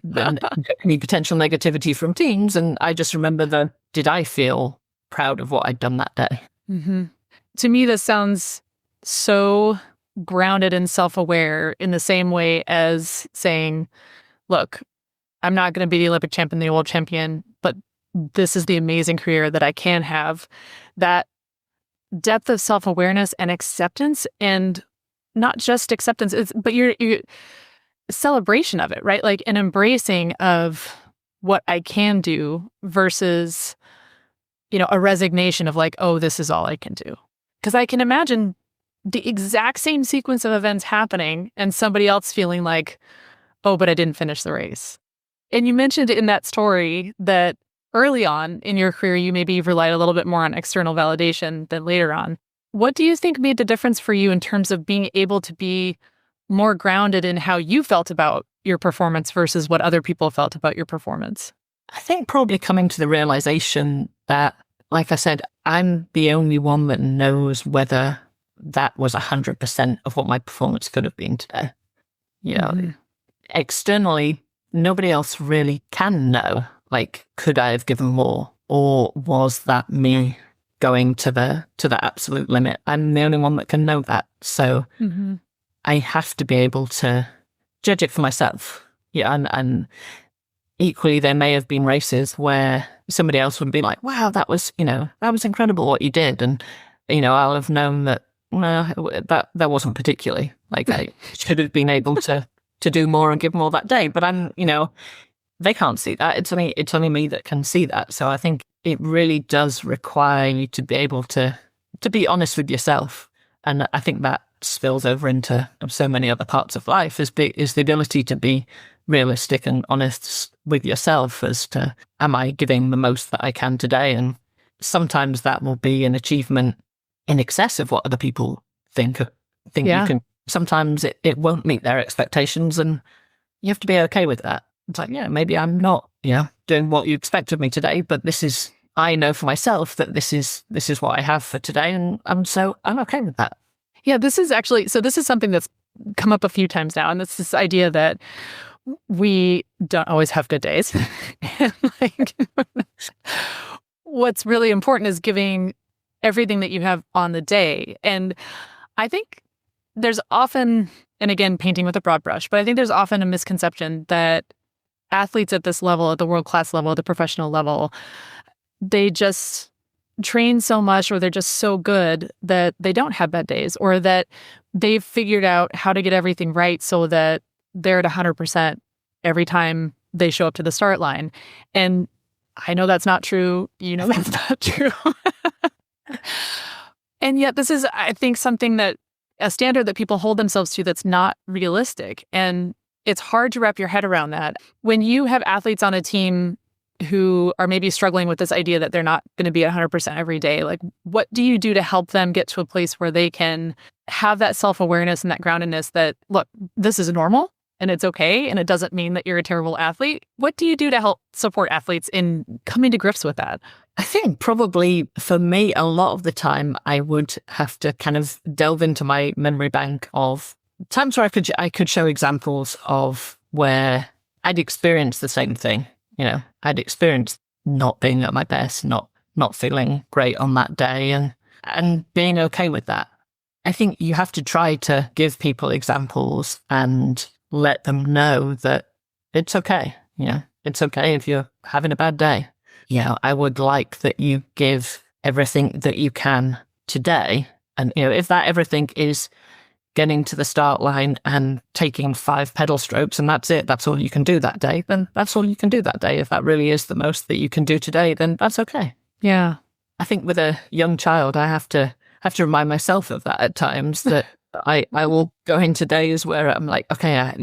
any potential negativity from teams. And I just remember did I feel proud of what I'd done that day? Mm-hmm. To me, this sounds so grounded and self-aware, in the same way as saying, look, I'm not going to be the Olympic champion, the world champion, but this is the amazing career that I can have. That depth of self-awareness and acceptance, and not just acceptance, but your celebration of it, right? Like an embracing of what I can do versus, a resignation of like, oh, this is all I can do. Because I can imagine the exact same sequence of events happening and somebody else feeling like, oh, but I didn't finish the race. And you mentioned in that story that early on in your career, you maybe relied a little bit more on external validation than later on. What do you think made the difference for you in terms of being able to be more grounded in how you felt about your performance versus what other people felt about your performance? I think probably coming to the realization that, like I said, I'm the only one that knows whether that was 100% of what my performance could have been today. Externally, nobody else really can know. Like, could I have given more? Or was that me going to the absolute limit? I'm the only one that can know that. So I have to be able to judge it for myself. And equally, there may have been races where somebody else would be like, wow, that was incredible what you did. And, I'll have known that, that wasn't particularly, like, I should have been able to do more and give more that day. But they can't see that. It's only me that can see that. So I think it really does require you to be able to be honest with yourself. And I think that spills over into so many other parts of life, is the ability to be realistic and honest with yourself as to, am I giving the most that I can today? And sometimes that will be an achievement in excess of what other people think you can. Sometimes it won't meet their expectations, and you have to be okay with that. It's like, maybe I'm not, doing what you expect of me today, but I know for myself that this is what I have for today, and so I'm okay with that. Yeah, this is something that's come up a few times now, and it's this idea that we don't always have good days. And like, what's really important is giving everything that you have on the day. And I think there's often, and again, painting with a broad brush, but I think there's often a misconception that athletes at this level, at the world-class level, at the professional level, they just train so much, or they're just so good that they don't have bad days, or that they've figured out how to get everything right so that they're at 100% every time they show up to the start line. And I know that's not true. That's not true. And yet this is, I think, a standard that people hold themselves to that's not realistic. And it's hard to wrap your head around that. When you have athletes on a team who are maybe struggling with this idea that they're not going to be at 100% every day, like, what do you do to help them get to a place where they can have that self-awareness and that groundedness that, look, this is normal and it's okay, and it doesn't mean that you're a terrible athlete? What do you do to help support athletes in coming to grips with that? I think probably for me, a lot of the time, I would have to kind of delve into my memory bank of times where I could show examples of where I'd experienced the same thing. I'd experienced not being at my best, not feeling great on that day, and being okay with that. I think you have to try to give people examples and let them know that it's okay. It's okay if you're having a bad day. I would like that you give everything that you can today. And, if that everything is getting to the start line and taking 5 pedal strokes and that's it, that's all you can do that day, then that's all you can do that day. If that really is the most that you can do today, then that's okay. Yeah. I think with a young child, I have to remind myself of that at times, that I will go into days where I'm like, okay,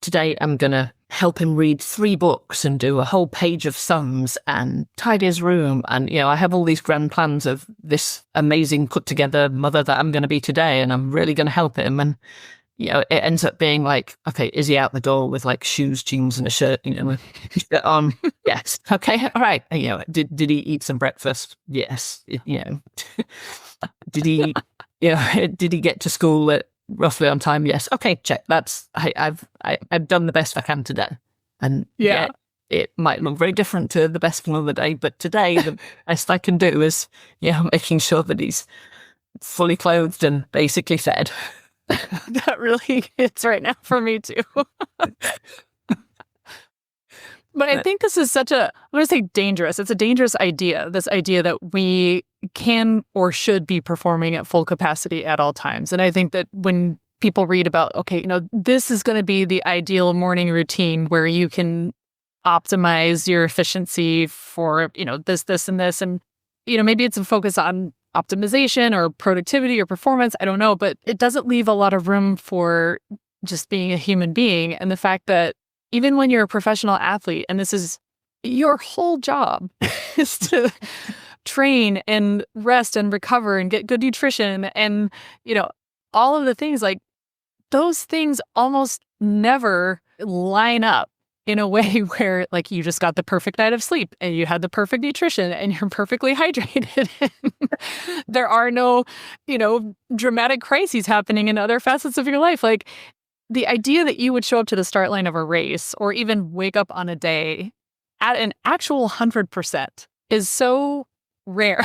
today I'm going to help him read 3 books and do a whole page of sums and tidy his room. And, I have all these grand plans of this amazing put together mother that I'm going to be today. And I'm really going to help him. And, it ends up being like, okay, is he out the door with like shoes, jeans and a shirt, with shirt on? Yes. Okay. All right. Did he eat some breakfast? Yes. Did he, did he get to school at roughly on time? Yes. Okay, check. I've done the best I can today. And it might look very different to the best one of the day, but today the best I can do is making sure that he's fully clothed and basically fed. That really hits right now for me too. But I think this is I'm going to say dangerous. It's a dangerous idea, this idea that we can or should be performing at full capacity at all times. And I think that when people read about, okay, this is going to be the ideal morning routine where you can optimize your efficiency for, this, and this. And, maybe it's a focus on optimization or productivity or performance. I don't know, but it doesn't leave a lot of room for just being a human being. And the fact that even when you're a professional athlete, and this is your whole job, is to train and rest and recover and get good nutrition and, all of the things, like those things almost never line up in a way where like you just got the perfect night of sleep and you had the perfect nutrition and you're perfectly hydrated. There are no, dramatic crises happening in other facets of your life. Like the idea that you would show up to the start line of a race or even wake up on a day at an actual 100% is so rare.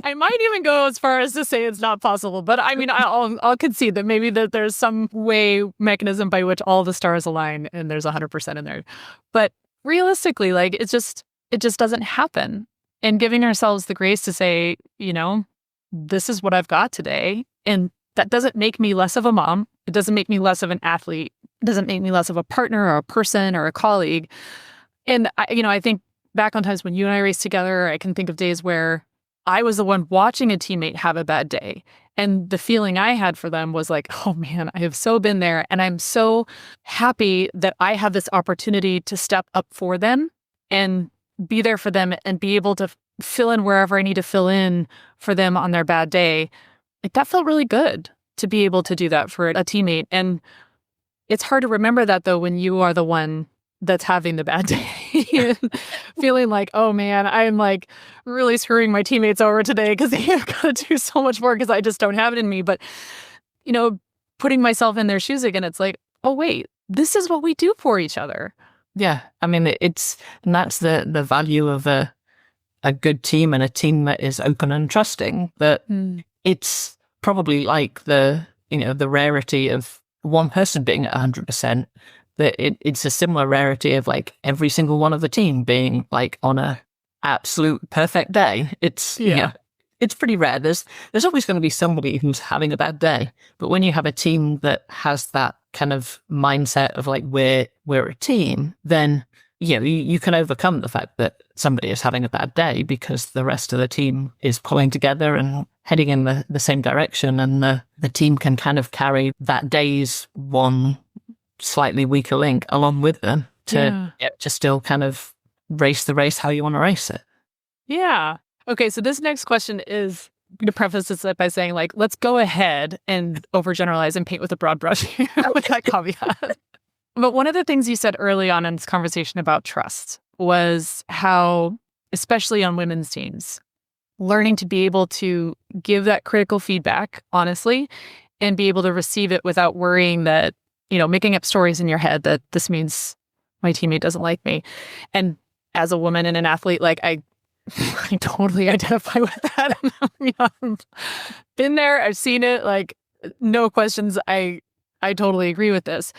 I might even go as far as to say it's not possible, but I mean, I'll concede that maybe that there's some mechanism by which all the stars align and there's 100% in there. But realistically, like it just doesn't happen. And giving ourselves the grace to say, this is what I've got today, and that doesn't make me less of a mom. It doesn't make me less of an athlete. It doesn't make me less of a partner or a person or a colleague. And I think back on times when you and I raced together, I can think of days where I was the one watching a teammate have a bad day. And the feeling I had for them was like, oh man, I have so been there. And I'm so happy that I have this opportunity to step up for them and be there for them and be able to fill in wherever I need to fill in for them on their bad day. Like that felt really good to be able to do that for a teammate. And it's hard to remember that though when you are the one that's having the bad day and feeling like, oh man, I'm like really screwing my teammates over today because they've got to do so much more because I just don't have it in me. But, putting myself in their shoes again, it's like, oh wait, this is what we do for each other. Yeah. I mean, and that's the value of a good team and a team that is open and trusting, that it's probably like the rarity of one person being at 100%. That it's a similar rarity of like every single one of the team being like on a absolute perfect day. It's it's pretty rare. There's always going to be somebody who's having a bad day, but when you have a team that has that kind of mindset of like we're a team, then you can overcome the fact that somebody is having a bad day because the rest of the team is pulling together and heading in the same direction, and the team can kind of carry that day's one slightly weaker link along with them to still kind of race the race how you want to race it. Yeah. Okay, so this next question is, I'm going to preface this by saying, like, let's go ahead and overgeneralize and paint with a broad brush with that caveat. But one of the things you said early on in this conversation about trust was how, especially on women's teams, learning to be able to give that critical feedback honestly and be able to receive it without worrying that, making up stories in your head that this means my teammate doesn't like me. And as a woman and an athlete, like I totally identify with that. I've been there. I've seen it. Like, no questions. I totally agree with this.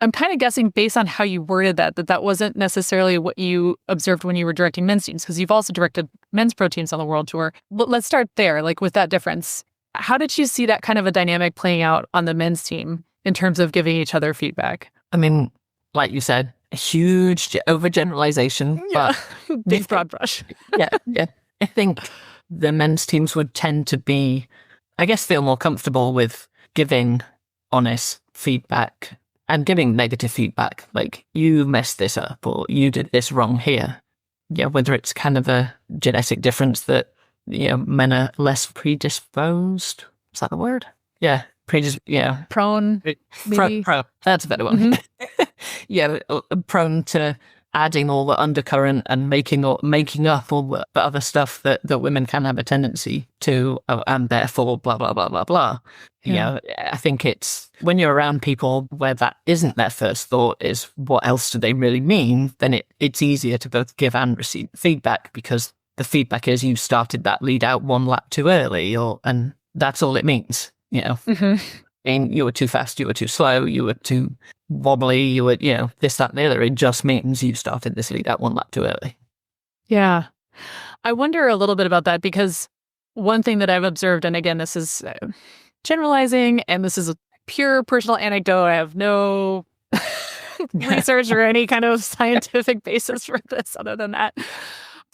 I'm kind of guessing based on how you worded that wasn't necessarily what you observed when you were directing men's teams, because you've also directed men's pro teams on the world tour. But let's start there, like with that difference. How did you see that kind of a dynamic playing out on the men's team in terms of giving each other feedback? I mean, like you said, a huge overgeneralization, but big broad brush. yeah. I think the men's teams would tend to be, I guess, feel more comfortable with giving honest feedback and giving negative feedback, like you messed this up or you did this wrong here. Yeah, whether it's kind of a genetic difference that, men are less predisposed. Is that the word? Yeah. Prone, maybe. That's a better one. Yeah, prone to adding all the undercurrent and making up all the other stuff that women can have a tendency to, and therefore blah, blah, blah, blah, blah. Yeah. I think it's when you're around people where that isn't their first thought is what else do they really mean, then it's easier to both give and receive feedback, because the feedback is you started that lead out one lap too early, and that's all it means, And you were too fast, you were too slow, you were too wobbly, you were, this, that, and the other. It just means you started this lead out one lap too early. Yeah. I wonder a little bit about that, because one thing that I've observed, and again, this is generalizing, and this is a pure personal anecdote. I have no research or any kind of scientific basis for this other than that.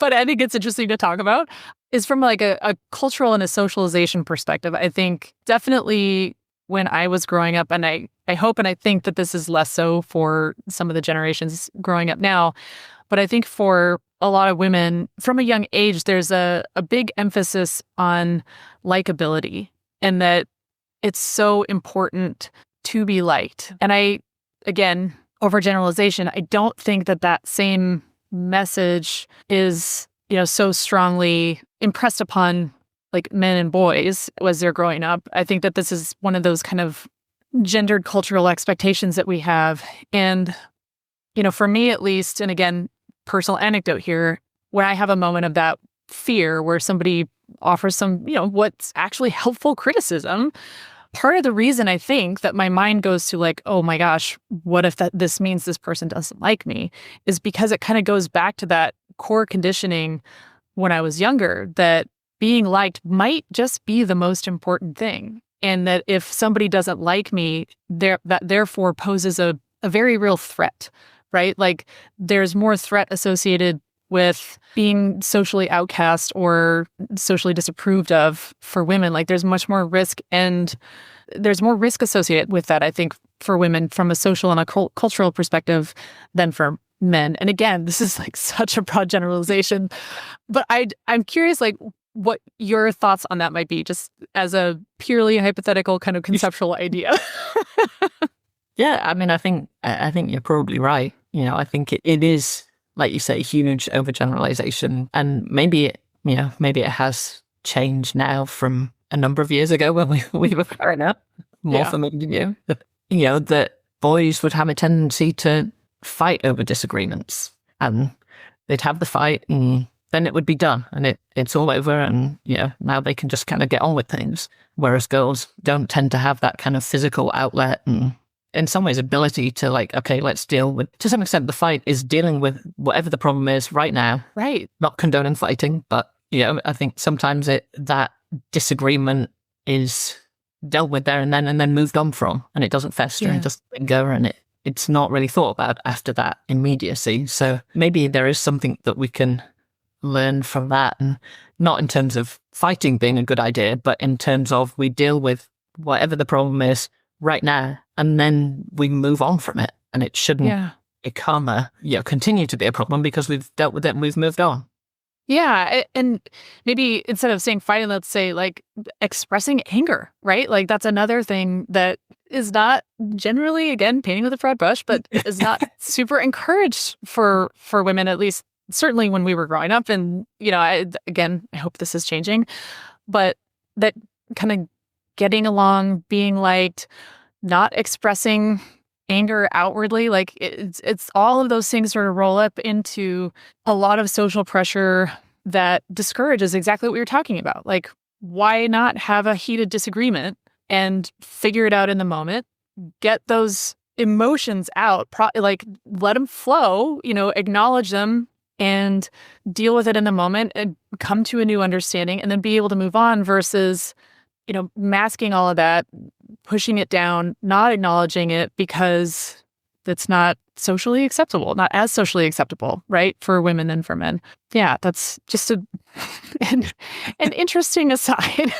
But I think it's interesting to talk about, is from like a cultural and a socialization perspective. I think definitely when I was growing up, and I hope and I think that this is less so for some of the generations growing up now, but I think for a lot of women from a young age, there's a big emphasis on likability, and that it's so important to be liked. And again, overgeneralization, I don't think that same message is, so strongly impressed upon like men and boys as they're growing up. I think that this is one of those kind of gendered cultural expectations that we have. And, for me at least, and again, personal anecdote here, when I have a moment of that fear where somebody offers some, what's actually helpful criticism, part of the reason I think that my mind goes to like, oh my gosh, what if this means this person doesn't like me, is because it kind of goes back to that core conditioning when I was younger, that being liked might just be the most important thing. And that if somebody doesn't like me, that therefore poses a very real threat, right? Like there's more threat associated with being socially outcast or socially disapproved of for women. Like there's much more risk, and there's more risk associated with that, I think, for women from a social and a cultural perspective than for men. And again, this is like such a broad generalization, but I'm curious, like, what your thoughts on that might be, just as a purely hypothetical kind of conceptual idea. Yeah, I mean, I think you're probably right. I think it is, like you say, huge overgeneralization, and maybe it has changed now from a number of years ago when we were growing up, more familiar. That boys would have a tendency to fight over disagreements, and they'd have the fight, and then it would be done, and it's all over, and now they can just kind of get on with things. Whereas girls don't tend to have that kind of physical outlet, and in some ways ability to like, okay, let's deal with, to some extent, the fight is dealing with whatever the problem is right now. Right. Not condoning fighting, but I think sometimes that disagreement is dealt with there and then moved on from, and it doesn't fester and doesn't linger, and it's not really thought about after that immediacy. So maybe there is something that we can learn from that, and not in terms of fighting being a good idea, but in terms of we deal with whatever the problem is right now, and then we move on from it, and it shouldn't become continue to be a problem because we've dealt with it and we've moved on. Yeah, and maybe instead of saying fighting, let's say like expressing anger, right? Like that's another thing that is not generally, again, painting with a broad brush, but is not super encouraged for women, at least certainly when we were growing up. And, I hope this is changing, but that kind of getting along, being liked, not expressing anger outwardly, like it's all of those things sort of roll up into a lot of social pressure that discourages exactly what you're talking about. Like, why not have a heated disagreement and figure it out in the moment, get those emotions out, like let them flow, acknowledge them and deal with it in the moment and come to a new understanding, and then be able to move on, versus masking all of that, pushing it down, not acknowledging it because it's not socially acceptable, not as socially acceptable, right, for women and for men. Yeah, that's just an interesting aside.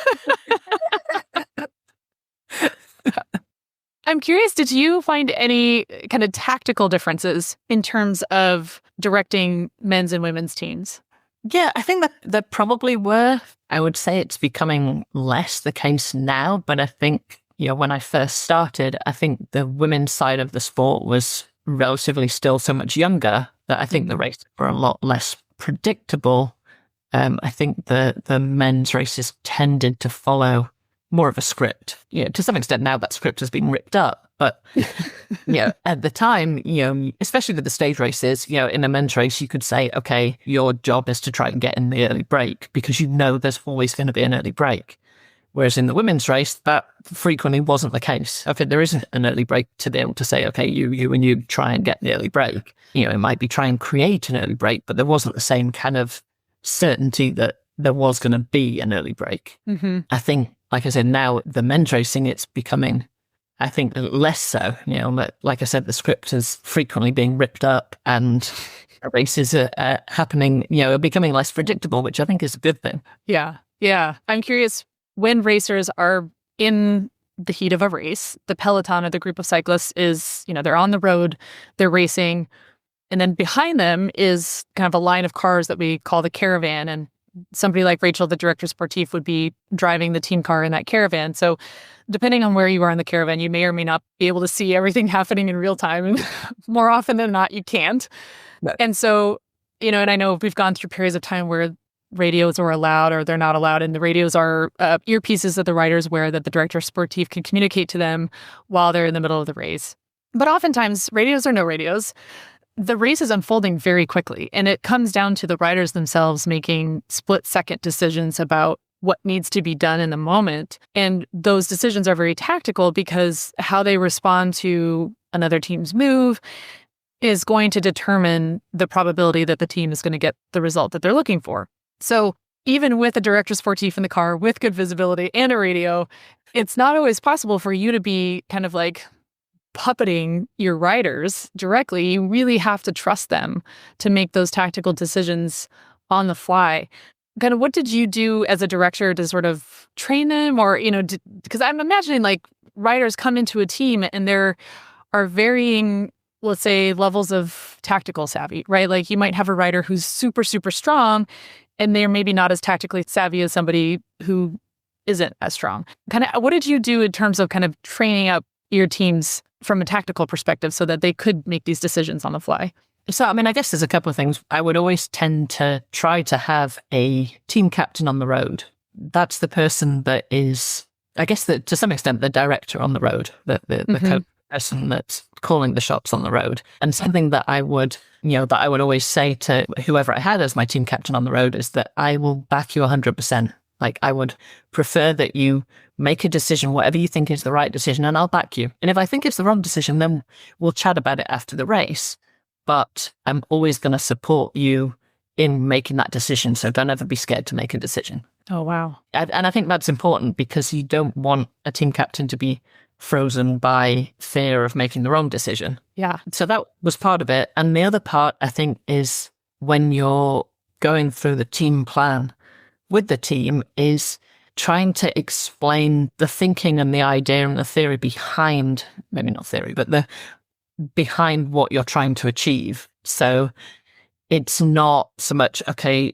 I'm curious, did you find any kind of tactical differences in terms of directing men's and women's teams? Yeah, I think that there probably were. I would say it's becoming less the case now, but I think, when I first started, I think the women's side of the sport was relatively still so much younger that I think the races were a lot less predictable. I think the men's races tended to follow more of a script. To some extent now that script has been ripped up. But, at the time, especially with the stage races, in a men's race, you could say, okay, your job is to try and get in the early break because there's always going to be an early break. Whereas in the women's race, that frequently wasn't the case. Okay, there isn't an early break to be able to say, okay, you try and get the early break. It might be try and create an early break, but there wasn't the same kind of certainty that there was going to be an early break. Mm-hmm. I think, like I said, now the men's racing, it's becoming, I think, less so. Like I said, the script is frequently being ripped up and races are happening, are becoming less predictable, which I think is a good thing. Yeah. Yeah. I'm curious, when racers are in the heat of a race, the peloton or the group of cyclists is, they're on the road, they're racing, and then behind them is kind of a line of cars that we call the caravan. And somebody like Rachel, the director sportif, would be driving the team car in that caravan. So depending on where you are in the caravan, you may or may not be able to see everything happening in real time. And more often than not, you can't. Right. And so, and I know we've gone through periods of time where radios are allowed or they're not allowed. And the radios are earpieces that the riders wear that the director sportif can communicate to them while they're in the middle of the race. But oftentimes, radios or no radios, the race is unfolding very quickly. And it comes down to the riders themselves making split-second decisions about what needs to be done in the moment. And those decisions are very tactical because how they respond to another team's move is going to determine the probability that the team is going to get the result that they're looking for. So even with a director sportif in the car with good visibility and a radio, it's not always possible for you to be kind of like puppeting your riders directly. You really have to trust them to make those tactical decisions on the fly. Kind of what did you do as a director to sort of train them or, because I'm imagining like riders come into a team and there are varying, let's say, levels of tactical savvy, right? Like you might have a rider who's super, super strong and they're maybe not as tactically savvy as somebody who isn't as strong. Kind of what did you do in terms of kind of training up your teams from a tactical perspective so that they could make these decisions on the fly? So, I guess there's a couple of things. I would always tend to try to have a team captain on the road. That's the person that is, I guess, to some extent, the director on the road, the person that's calling the shots on the road. And something that I would always say to whoever I had as my team captain on the road is that I will back you 100%. Like, I would prefer that you make a decision, whatever you think is the right decision, and I'll back you. And if I think it's the wrong decision, then we'll chat about it after the race. But I'm always going to support you in making that decision. So don't ever be scared to make a decision. Oh, wow. And I think that's important because you don't want a team captain to be frozen by fear of making the wrong decision. Yeah. So that was part of it. And the other part, I think, is when you're going through the team plan with the team is trying to explain the thinking and the idea and the theory behind, maybe not theory, but behind what you're trying to achieve. So it's not so much, okay,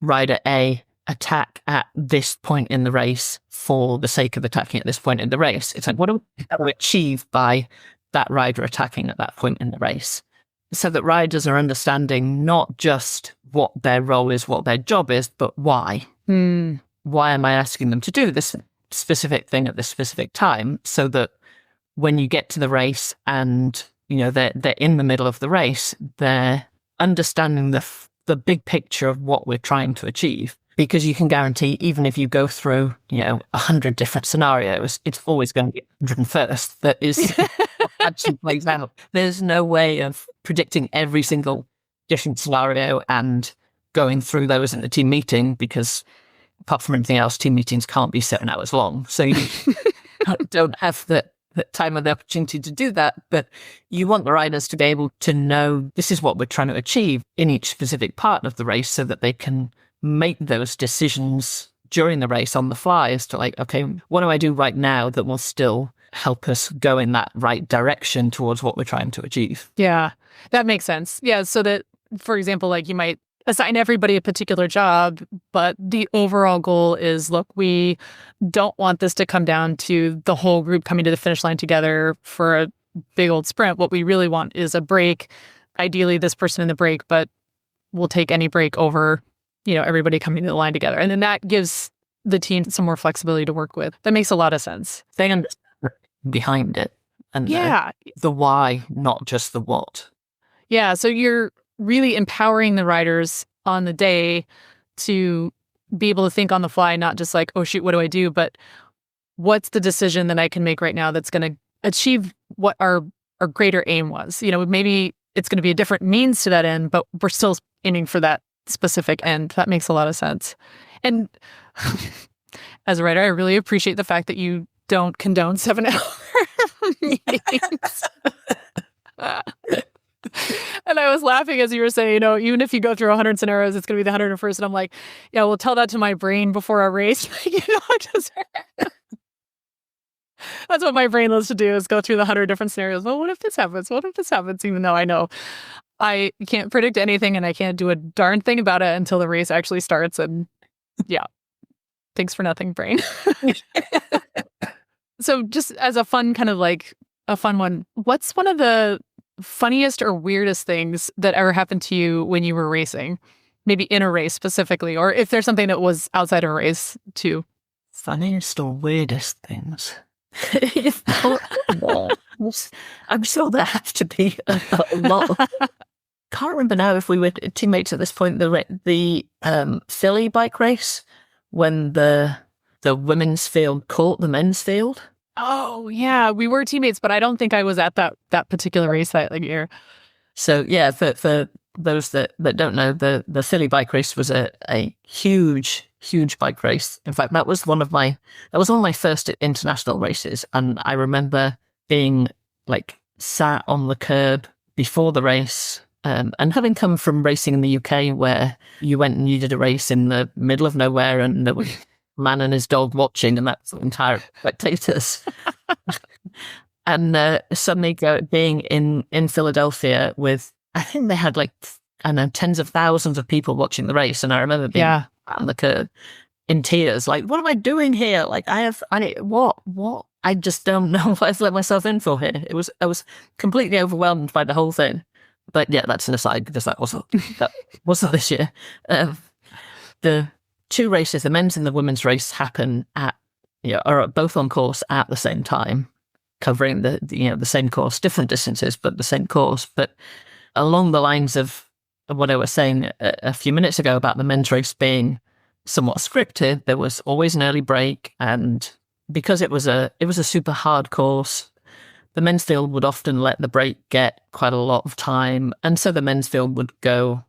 rider A, attack at this point in the race for the sake of attacking at this point in the race. It's like, what do we achieve by that rider attacking at that point in the race? So that riders are understanding not just what their role is, what their job is, but why. Why am I asking them to do this specific thing at this specific time? So that when you get to the race and, they're in the middle of the race, they're understanding the big picture of what we're trying to achieve. Because you can guarantee, even if you go through, 100 different scenarios, it's always going to be 101st that is what actually plays out. There's no way of predicting every single different scenario and going through those in a team meeting because, apart from anything else, team meetings can't be 7 hours long. So you don't have the time or the opportunity to do that. But you want the riders to be able to know this is what we're trying to achieve in each specific part of the race so that they can make those decisions during the race on the fly as to like, okay, what do I do right now that will still help us go in that right direction towards what we're trying to achieve. Yeah, that makes sense. Yeah, so that, for example, like you might assign everybody a particular job, but the overall goal is, look, we don't want this to come down to the whole group coming to the finish line together for a big old sprint. What we really want is a break, ideally this person in the break, but we'll take any break over, everybody coming to the line together. And then that gives the team some more flexibility to work with. That makes a lot of sense. They understand behind it and the why, not just the what. Yeah, so you're really empowering the riders on the day to be able to think on the fly, not just like, oh shoot, what do I do? But what's the decision that I can make right now that's going to achieve what our greater aim was? Maybe it's going to be a different means to that end, but we're still aiming for that specific end. That makes a lot of sense. And as a writer, I really appreciate the fact that you don't condone 7-hour meetings. And I was laughing as you were saying, even if you go through 100 scenarios, it's going to be the 101st. And I'm like, yeah, we'll tell that to my brain before our race. That's what my brain loves to do, is go through the 100 different scenarios. Well, what if this happens? What if this happens? Even though I know I can't predict anything and I can't do a darn thing about it until the race actually starts. And yeah, thanks for nothing, brain. So just as a fun kind of like a fun one, what's one of the funniest or weirdest things that ever happened to you when you were racing? Maybe in a race specifically, or if there's something that was outside a race too. Funniest or weirdest things? I'm sure there have to be a lot. Can't remember now if we were teammates at this point. The Philly bike race, when the women's field caught the men's field. Oh yeah, we were teammates, but I don't think I was at that particular race that year. So yeah, for those that don't know, the Philly bike race was a huge bike race. In fact, that was one of my first international races, and I remember being like sat on the curb before the race, and having come from racing in the UK, where you went and you did a race in the middle of nowhere, and there was a man and his dog watching, and that's the entire spectators. And suddenly being in Philadelphia with, I think they had tens of thousands of people watching the race, and I remember being on the curb in tears, like, what am I doing here? Like, what? I just don't know what I've let myself in for here. I was completely overwhelmed by the whole thing. But yeah, that's an aside, because that wasn't this year. The two races, the men's and the women's race, happen are both on course at the same time, covering the same course, different distances, but the same course. But along the lines of what I was saying a few minutes ago about the men's race being somewhat scripted, there was always an early break, and because it was a super hard course, the men's field would often let the break get quite a lot of time, and so the men's field would go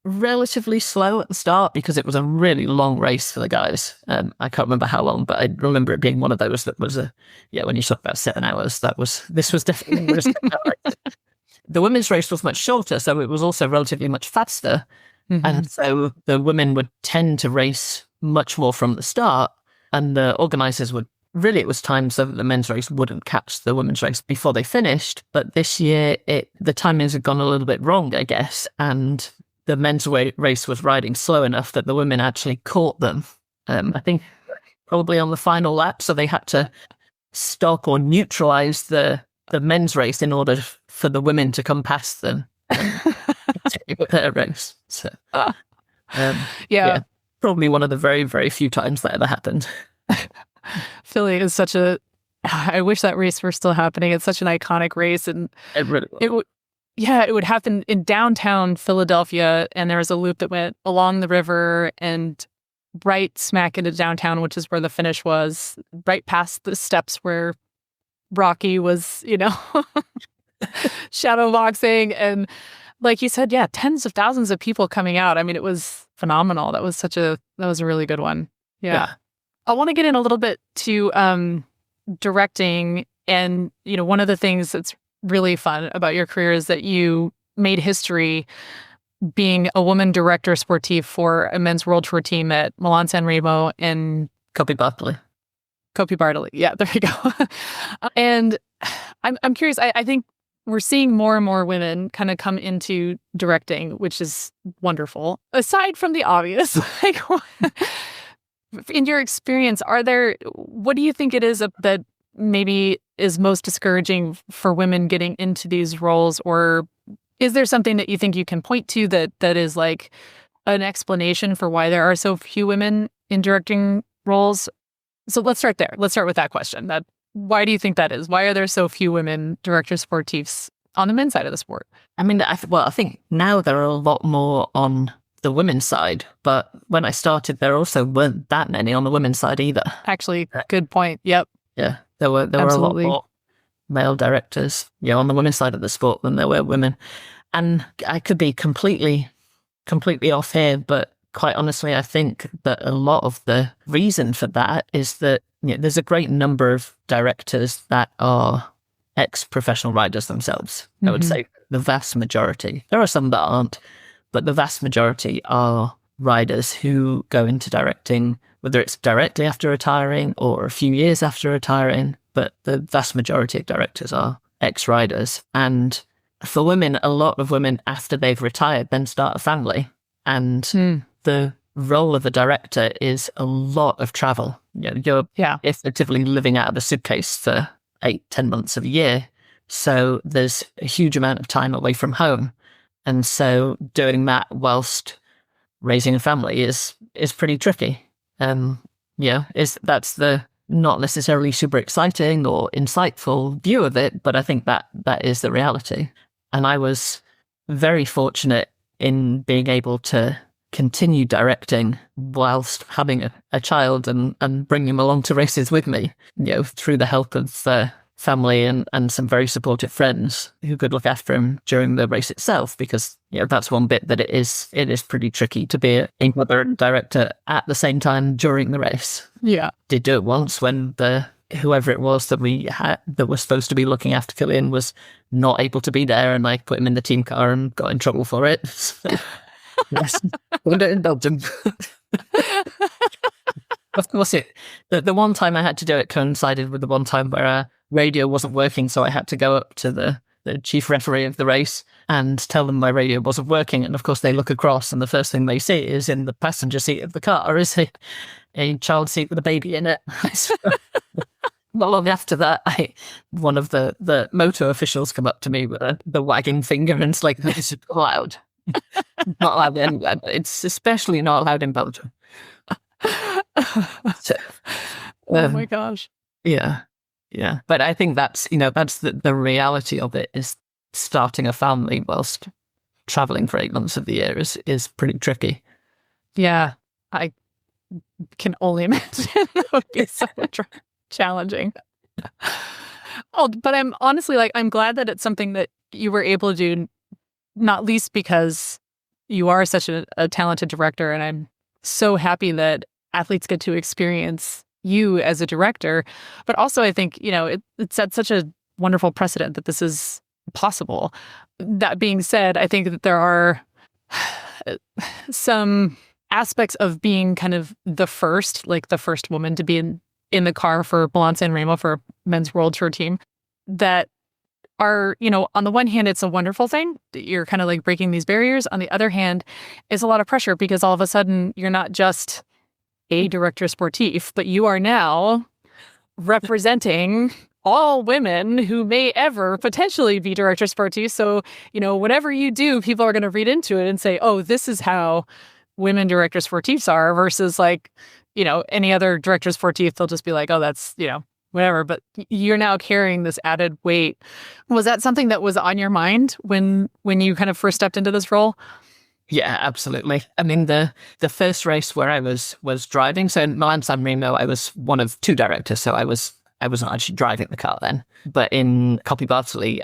relatively slow at the start because it was a really long race for the guys. I can't remember how long, but I remember it being one of those that was when you talk about 7 hours, this was definitely the women's race was much shorter, so it was also relatively much faster. Mm-hmm. And so the women would tend to race much more from the start, and the organisers would it was timed so that the men's race wouldn't catch the women's race before they finished. But this year, the timings had gone a little bit wrong, I guess, and the men's race was riding slow enough that the women actually caught them. I think probably on the final lap, so they had to stop or neutralise the men's race in order for the women to come past them. Their race. So, yeah, probably one of the very, very few times that ever happened. Philly is I wish that race were still happening. It's such an iconic race, and it really was. It would happen in downtown Philadelphia, and there was a loop that went along the river and right smack into downtown, which is where the finish was, right past the steps where Rocky was, shadow boxing. And like you said, tens of thousands of people coming out. I mean, it was phenomenal. That was a really good one. Yeah. I want to get in a little bit to directing. And, one of the things that's really fun about your career is that you made history being a woman director sportif for a men's world tour team at Milan San Remo and Copy Barkley. Kopi Bartley. Yeah, there you go. And I'm curious. I think we're seeing more and more women kind of come into directing, which is wonderful. Aside from the obvious, like, in your experience, what do you think it is that maybe is most discouraging for women getting into these roles? Or is there something that you think you can point to that is like an explanation for why there are so few women in directing roles? So let's start there. Let's start with that question. Why do you think that is? Why are there so few women directors sportifs on the men's side of the sport? I mean, I think now there are a lot more on the women's side, but when I started, there also weren't that many on the women's side either. Actually, good point. Yep. Yeah, there were a lot more male directors, on the women's side of the sport than there were women. And I could be completely off here, but quite honestly, I think that a lot of the reason for that is that there's a great number of directors that are ex-professional riders themselves. I would say the vast majority. There are some that aren't, but the vast majority are riders who go into directing, whether it's directly after retiring or a few years after retiring, but the vast majority of directors are ex-riders. And for women, a lot of women after they've retired then start a family. And the role of a director is a lot of travel. You're effectively living out of a suitcase for 8-10 months of a year. So there's a huge amount of time away from home. And so doing that whilst raising a family is pretty tricky. That's the not necessarily super exciting or insightful view of it, but I think that is the reality. And I was very fortunate in being able to continue directing whilst having a child and bringing him along to races with me, through the help of family and some very supportive friends who could look after him during the race itself, because that's one bit that it is pretty tricky to be a mother and director at the same time during the race. Yeah. Did do it once when whoever it was that we had that was supposed to be looking after Killian was not able to be there, and I put him in the team car and got in trouble for it. Yes, we'll do it in Belgium. Of course, the one time I had to do it coincided with the one time where our radio wasn't working, so I had to go up to the chief referee of the race and tell them my radio wasn't working. And of course, they look across, and the first thing they see is in the passenger seat of the car is a child seat with a baby in it. Not long after that, one of the motor officials come up to me with the wagging finger, and it's like, this is loud. Not allowed anywhere, but it's especially not allowed in Belgium. So, oh my gosh. Yeah. But I think that's the reality of it, is starting a family whilst traveling for 8 months of the year is pretty tricky. Yeah, I can only imagine that would be so challenging. Oh, but I'm honestly I'm glad that it's something that you were able to do, not least because you are such a talented director, and I'm so happy that athletes get to experience you as a director. But also, I think, it set such a wonderful precedent that this is possible. That being said, I think that there are some aspects of being kind of the first woman to be in the car for Milan San Remo for men's world tour team that are, on the one hand, it's a wonderful thing. You're kind of breaking these barriers. On the other hand, it's a lot of pressure, because all of a sudden you're not just a director sportif, but you are now representing all women who may ever potentially be director sportifs. So, whatever you do, people are going to read into it and say, oh, this is how women director sportifs are, versus any other director sportif. They'll just be like, oh, that's, whatever. But you're now carrying this added weight. Was that something that was on your mind when you kind of first stepped into this role? Yeah, absolutely. I mean, the first race where I was driving, so in Milan San Remo, I was one of two directors, so I wasn't actually driving the car then. But in Kopi Bartley,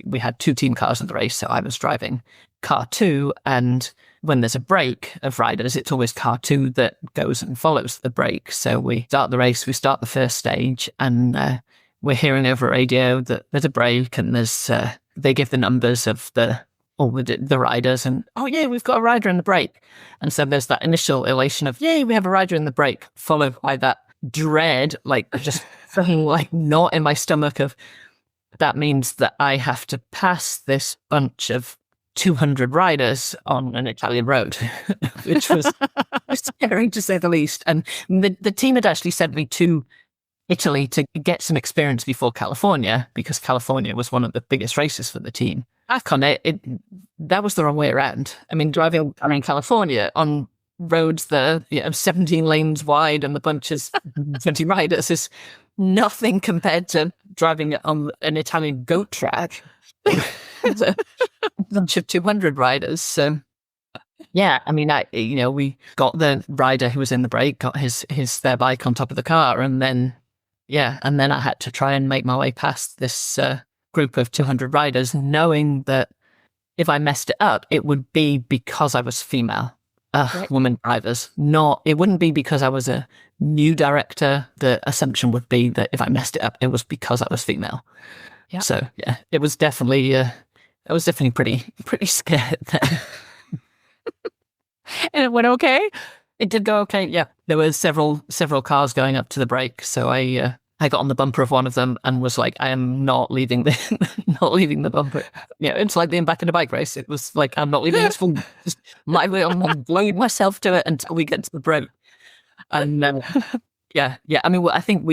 we had two team cars in the race, so I was driving car 2, and when there's a break of riders, it's always car 2 that goes and follows the break. So we start the race, we start the first stage, and we're hearing over radio that there's a break, and they give the numbers of the riders, and oh yeah, we've got a rider in the break. And so there's that initial elation of, yay, we have a rider in the break, followed by that dread, like just feeling like knot in my stomach of, that means that I have to pass this bunch of 200 riders on an Italian road, which was scary to say the least. And the team had actually sent me to Italy to get some experience before California, because California was one of the biggest races for the team. That was the wrong way around. I mean, driving around California on roads that are 17 lanes wide and the bunch is 20 riders is nothing compared to driving on an Italian goat track. It's a bunch of 200 riders. So, yeah, I mean, we got the rider who was in the break, got their bike on top of the car, and then I had to try and make my way past this group of 200 riders, knowing that if I messed it up, it would be because I was female. Right. Women drivers. It wouldn't be because I was a new director. The assumption would be that if I messed it up, it was because I was female. Yeah. So yeah, it was definitely, pretty scared there. And it went okay? It did go okay. Yeah, there were several cars going up to the break, so I got on the bumper of one of them and was like, I am not leaving the bumper. Yeah, it's like being back in a bike race. It was like, I'm not leaving this full, just my way. I'm not blowing myself to it until we get to the break. And yeah. I mean, I think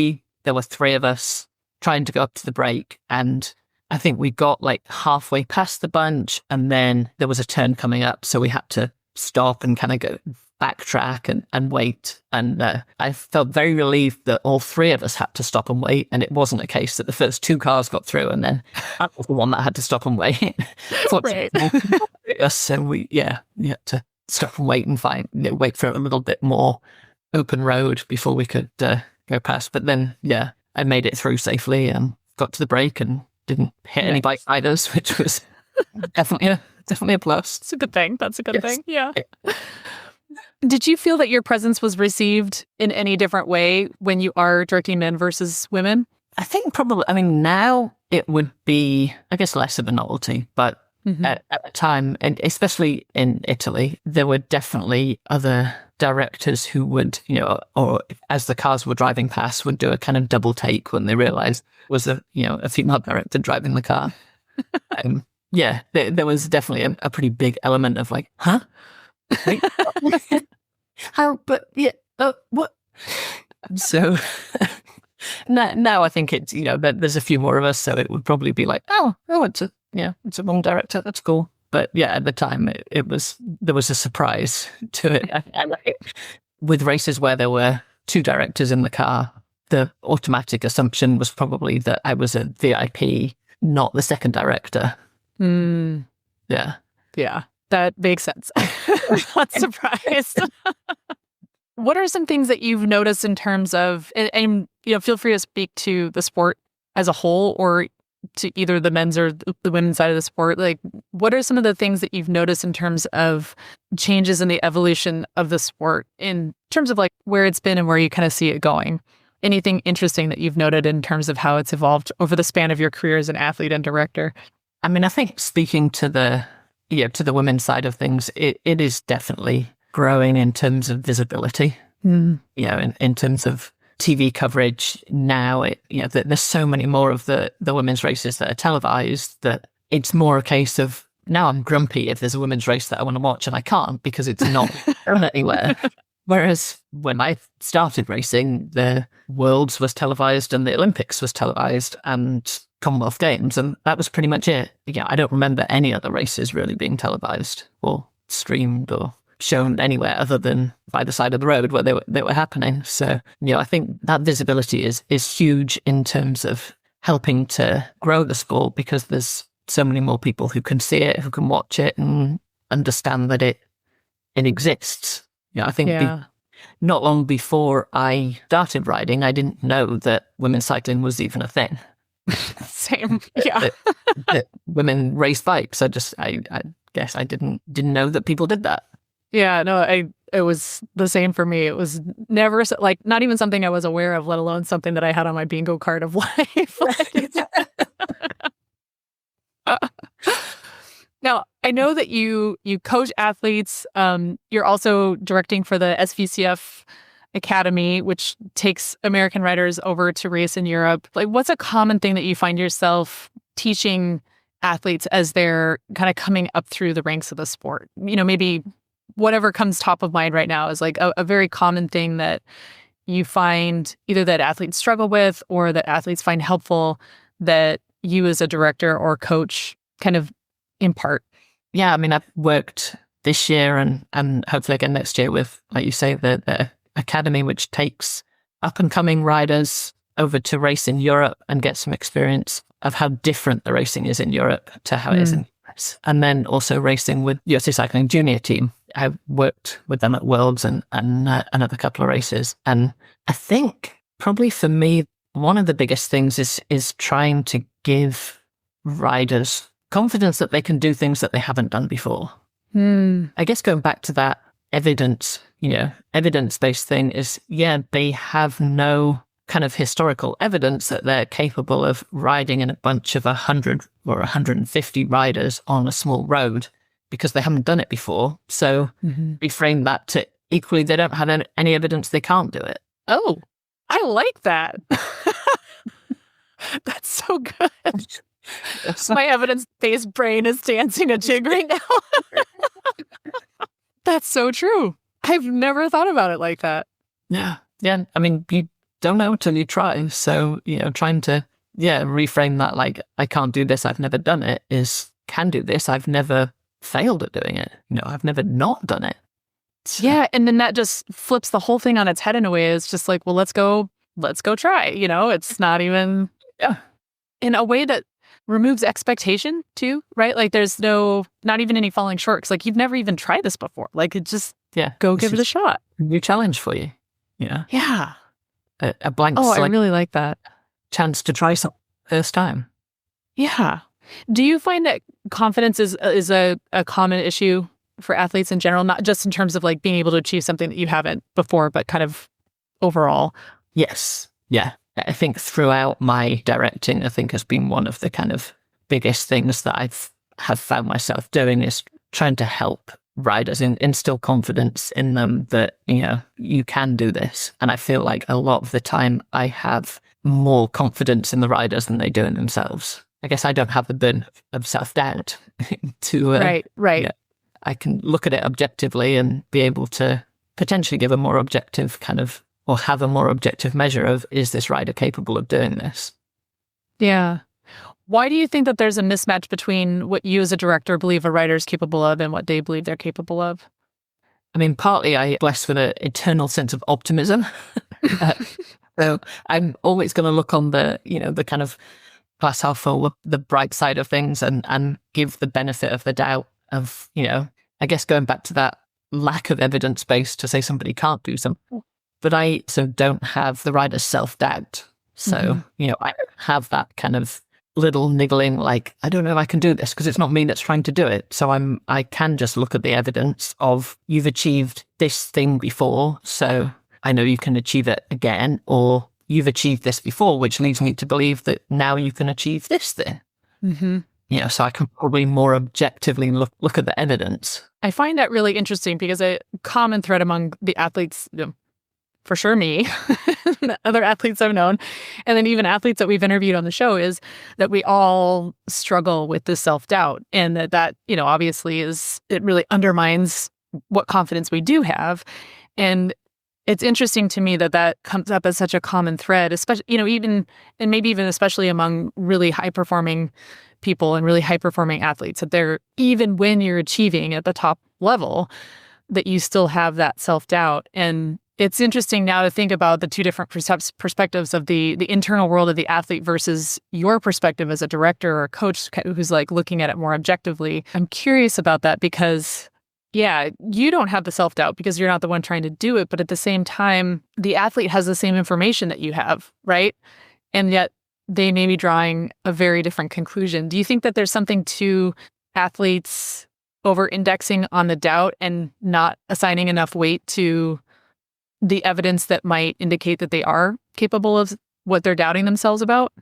there were three of us trying to go up to the break, and I think we got like halfway past the bunch, and then there was a turn coming up, so we had to stop and kind of go backtrack and wait. And I felt very relieved that all three of us had to stop and wait, and it wasn't a case that the first two cars got through and then I was the one that had to stop and wait. Right. So we had to stop and wait and wait for a little bit more open road before we could go past. But then I made it through safely and got to the break and didn't hit any bike riders, which was definitely a plus. It's a good thing. That's a good thing. Yeah. Did you feel that your presence was received in any different way when you are directing men versus women? I think probably, I mean, now it would be, I guess, less of a novelty, but at the time, and especially in Italy, there were definitely other directors who would, or as the cars were driving past, would do a kind of double take when they realized it was a female director driving the car. There was definitely a pretty big element of like, huh? Wait, how? But what? So now I think it's there's a few more of us, so it would probably be like, it's a wrong director. That's cool. But at the time there was a surprise to it. And with races where there were two directors in the car, the automatic assumption was probably that I was a VIP, not the second director. Yeah. That makes sense. I'm not surprised. What are some things that you've noticed in terms of, and feel free to speak to the sport as a whole or to either the men's or the women's side of the sport. Like, what are some of the things that you've noticed in terms of changes in the evolution of the sport in terms of like where it's been and where you kind of see it going? Anything interesting that you've noted in terms of how it's evolved over the span of your career as an athlete and director? I mean, I think speaking to the women's side of things, it is definitely growing in terms of visibility. In terms of TV coverage now, there's so many more of the women's races that are televised that it's more a case of now I'm grumpy if there's a women's race that I want to watch and I can't because it's not going anywhere. Whereas when I started racing, the Worlds was televised and the Olympics was televised and Commonwealth Games, and that was pretty much it. I don't remember any other races really being televised or streamed or shown anywhere other than by the side of the road where they were happening. So, I think that visibility is huge in terms of helping to grow the sport because there's so many more people who can see it, who can watch it and understand that it exists. I think not long before I started riding, I didn't know that women's cycling was even a thing. Same, yeah. that women race bikes. I guess I didn't know that people did that. Yeah, no, it was the same for me. It was never like not even something I was aware of, let alone something that I had on my bingo card of life. Now, I know that you coach athletes. You're also directing for the SVCF academy, which takes American riders over to race in Europe. Like, what's a common thing that you find yourself teaching athletes as they're kind of coming up through the ranks of the sport? Maybe whatever comes top of mind right now is like a very common thing that you find either that athletes struggle with or that athletes find helpful that you as a director or coach kind of impart. Yeah, I mean, I've worked this year and hopefully again next year with, like you say, the academy, which takes up and coming riders over to race in Europe and get some experience of how different the racing is in Europe to how it is in the US. And then also racing with USA Cycling Junior team. I worked with them at Worlds and another couple of races. And I think probably for me, one of the biggest things is trying to give riders confidence that they can do things that they haven't done before. I guess going back to that evidence-based thing is, they have no kind of historical evidence that they're capable of riding in a bunch of 100 or 150 riders on a small road because they haven't done it before. So reframe that to equally, they don't have any evidence they can't do it. Oh, I like that. That's so good. My evidence-based brain is dancing a jig right now. That's so true. I've never thought about it like that. Yeah. I mean, you don't know until you try. So, trying to, reframe that like, I can't do this, I've never done it, is can do this, I've never failed at doing it. I've never not done it. So, yeah. And then that just flips the whole thing on its head in a way. It's just like, well, let's go try. It's not even in a way that removes expectation too, right? Like there's not even any falling short. 'Cause like you've never even tried this before. Like it just go give it a shot. New challenge for you. Yeah. A blank slate. I really like that. Chance to try something first time. Yeah. Do you find that confidence is a common issue for athletes in general, not just in terms of like being able to achieve something that you haven't before, but kind of overall? Yes. Yeah. I think throughout my directing, I think has been one of the kind of biggest things that have found myself doing is trying to help riders instill confidence in them that, you can do this. And I feel like a lot of the time I have more confidence in the riders than they do in themselves. I guess I don't have the burden of self-doubt to... Right. I can look at it objectively and be able to potentially give a more objective kind of, or have a more objective measure of, is this rider capable of doing this? Yeah. Why do you think that there's a mismatch between what you as a director believe a rider is capable of and what they believe they're capable of? I mean, partly I blessed with an eternal sense of optimism. So I'm always going to look on the kind of glass half full, the bright side of things and give the benefit of the doubt of, I guess going back to that lack of evidence base to say somebody can't do something. But I also don't have the rider's self-doubt. So, I have that kind of little niggling, like, I don't know if I can do this because it's not me that's trying to do it. So I can just look at the evidence of you've achieved this thing before, so I know you can achieve it again, or you've achieved this before, which leads me to believe that now you can achieve this thing. So I can probably more objectively look at the evidence. I find that really interesting because a common thread among the athletes, for sure me, other athletes I've known, and then even athletes that we've interviewed on the show, is that we all struggle with this self-doubt. And that obviously it really undermines what confidence we do have. And it's interesting to me that comes up as such a common thread, especially, maybe even especially among really high-performing people and really high-performing athletes, that they're, even when you're achieving at the top level, that you still have that self-doubt. And it's interesting now to think about the two different perspectives of the internal world of the athlete versus your perspective as a director or a coach who's like looking at it more objectively. I'm curious about that because, you don't have the self-doubt because you're not the one trying to do it. But at the same time, the athlete has the same information that you have, right? And yet they may be drawing a very different conclusion. Do you think that there's something to athletes over-indexing on the doubt and not assigning enough weight to the evidence that might indicate that they are capable of what they're doubting themselves about?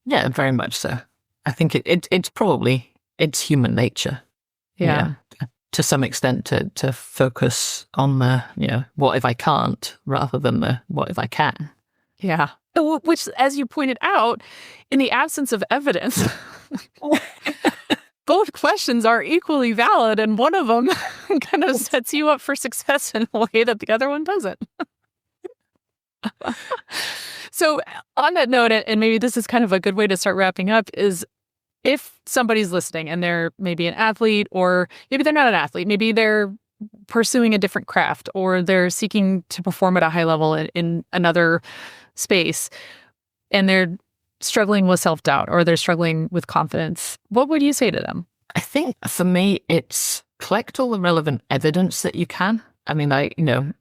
Yeah, very much so. I think it's probably human nature. Yeah. to some extent to focus on the, what if I can't rather than the what if I can. Yeah. Which, as you pointed out, in the absence of evidence, both questions are equally valid, and one of them kind of sets you up for success in a way that the other one doesn't. So on that note, and maybe this is kind of a good way to start wrapping up, is if somebody's listening and they're maybe an athlete, or maybe they're not an athlete, maybe they're pursuing a different craft, or they're seeking to perform at a high level in another space, and they're struggling with self-doubt or they're struggling with confidence, what would you say to them? I think for me, it's collect all the relevant evidence that you can. I mean,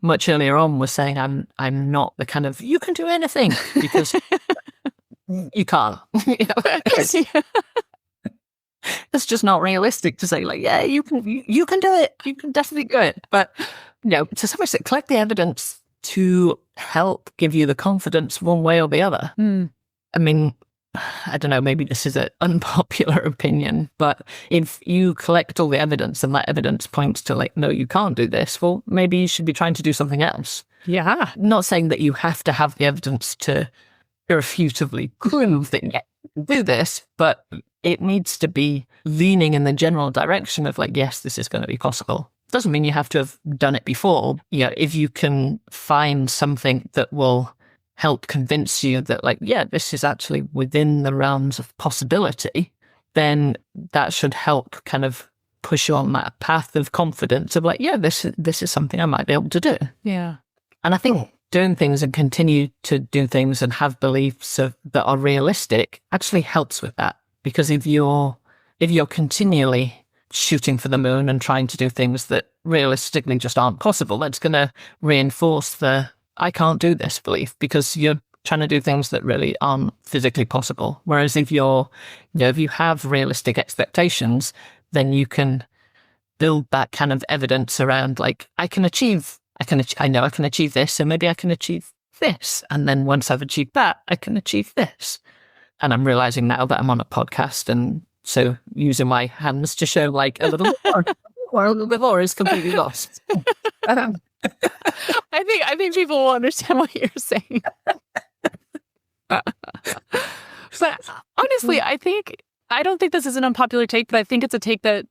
much earlier on was saying I'm not the kind of, you can do anything, because you can't. It's just not realistic to say, like, yeah, you can do it. You can definitely do it. But, to some extent, collect the evidence to help give you the confidence one way or the other. I mean, I don't know, maybe this is an unpopular opinion, but if you collect all the evidence and that evidence points to, like, no, you can't do this, well, maybe you should be trying to do something else. Yeah. Not saying that you have to have the evidence to irrefutably prove that you can do this, but it needs to be leaning in the general direction of, like, yes, this is going to be possible. Doesn't mean you have to have done it before. If you can find something that will help convince you that, like, yeah, this is actually within the realms of possibility, then that should help kind of push you on that path of confidence of, like, yeah, this is something I might be able to do. Yeah. And I think doing things and continue to do things and have beliefs that are realistic actually helps with that. Because if you're continually shooting for the moon and trying to do things that realistically just aren't possible, that's going to reinforce the I can't do this belief, because you're trying to do things that really aren't physically possible. Whereas if if you have realistic expectations, then you can build that kind of evidence around, like, I know I can achieve this, so maybe I can achieve this. And then once I've achieved that, I can achieve this. And I'm realizing now that I'm on a podcast, and so using my hands to show, like, a little bit more is completely lost. I think people will understand what you're saying. But honestly, I don't think this is an unpopular take, but I think it's a take that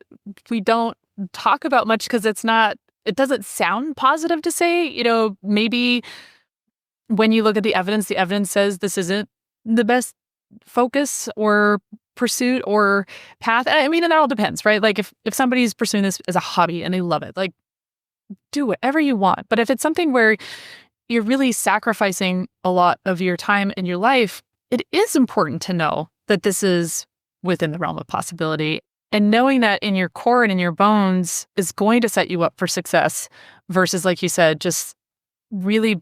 we don't talk about much because it doesn't sound positive to say. Maybe when you look at the evidence says this isn't the best focus or pursuit or path. I mean, and that all depends, right? Like, if somebody's pursuing this as a hobby and they love it, like, do whatever you want. But if it's something where you're really sacrificing a lot of your time and your life, it is important to know that this is within the realm of possibility. And knowing that in your core and in your bones is going to set you up for success versus, like you said, just really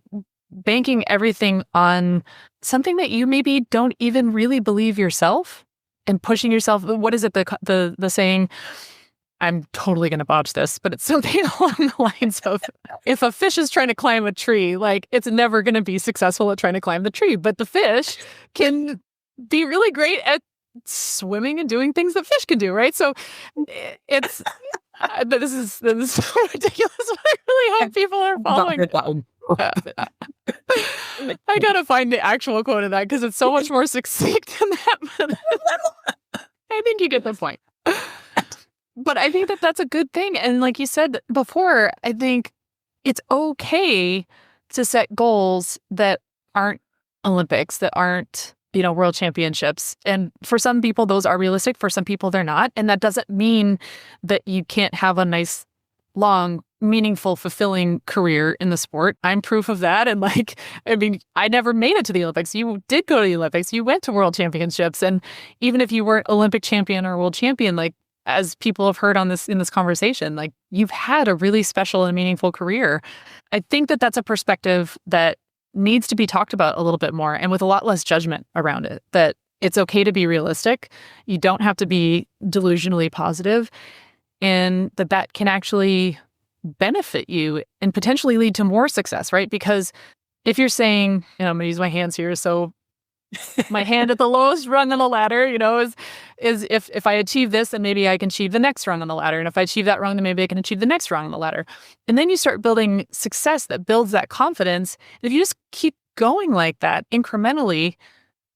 banking everything on something that you maybe don't even really believe yourself and pushing yourself. What is it, the saying? I'm totally going to botch this, but it's something along the lines of, if a fish is trying to climb a tree, like, it's never going to be successful at trying to climb the tree, but the fish can be really great at swimming and doing things that fish can do, right? So it's, this is so ridiculous, but I really hope people are following. I gotta find the actual quote of that because it's so much more succinct than that. But I think you get the point. But I think that that's a good thing. And like you said before, I think it's okay to set goals that aren't Olympics, that aren't, world championships. And for some people, those are realistic. For some people, they're not. And that doesn't mean that you can't have a nice, long, meaningful, fulfilling career in the sport. I'm proof of that. And I never made it to the Olympics. You did go to the Olympics. You went to world championships. And even if you weren't Olympic champion or world champion, like, as people have heard in this conversation, like, you've had a really special and meaningful career. I think that that's a perspective that needs to be talked about a little bit more and with a lot less judgment around it, that it's okay to be realistic. You don't have to be delusionally positive, and that can actually benefit you and potentially lead to more success, right? Because if you're saying, I'm going to use my hands here. So My hand at the lowest rung on the ladder, is if I achieve this, then maybe I can achieve the next rung on the ladder. And if I achieve that rung, then maybe I can achieve the next rung on the ladder. And then you start building success that builds that confidence. And if you just keep going like that incrementally,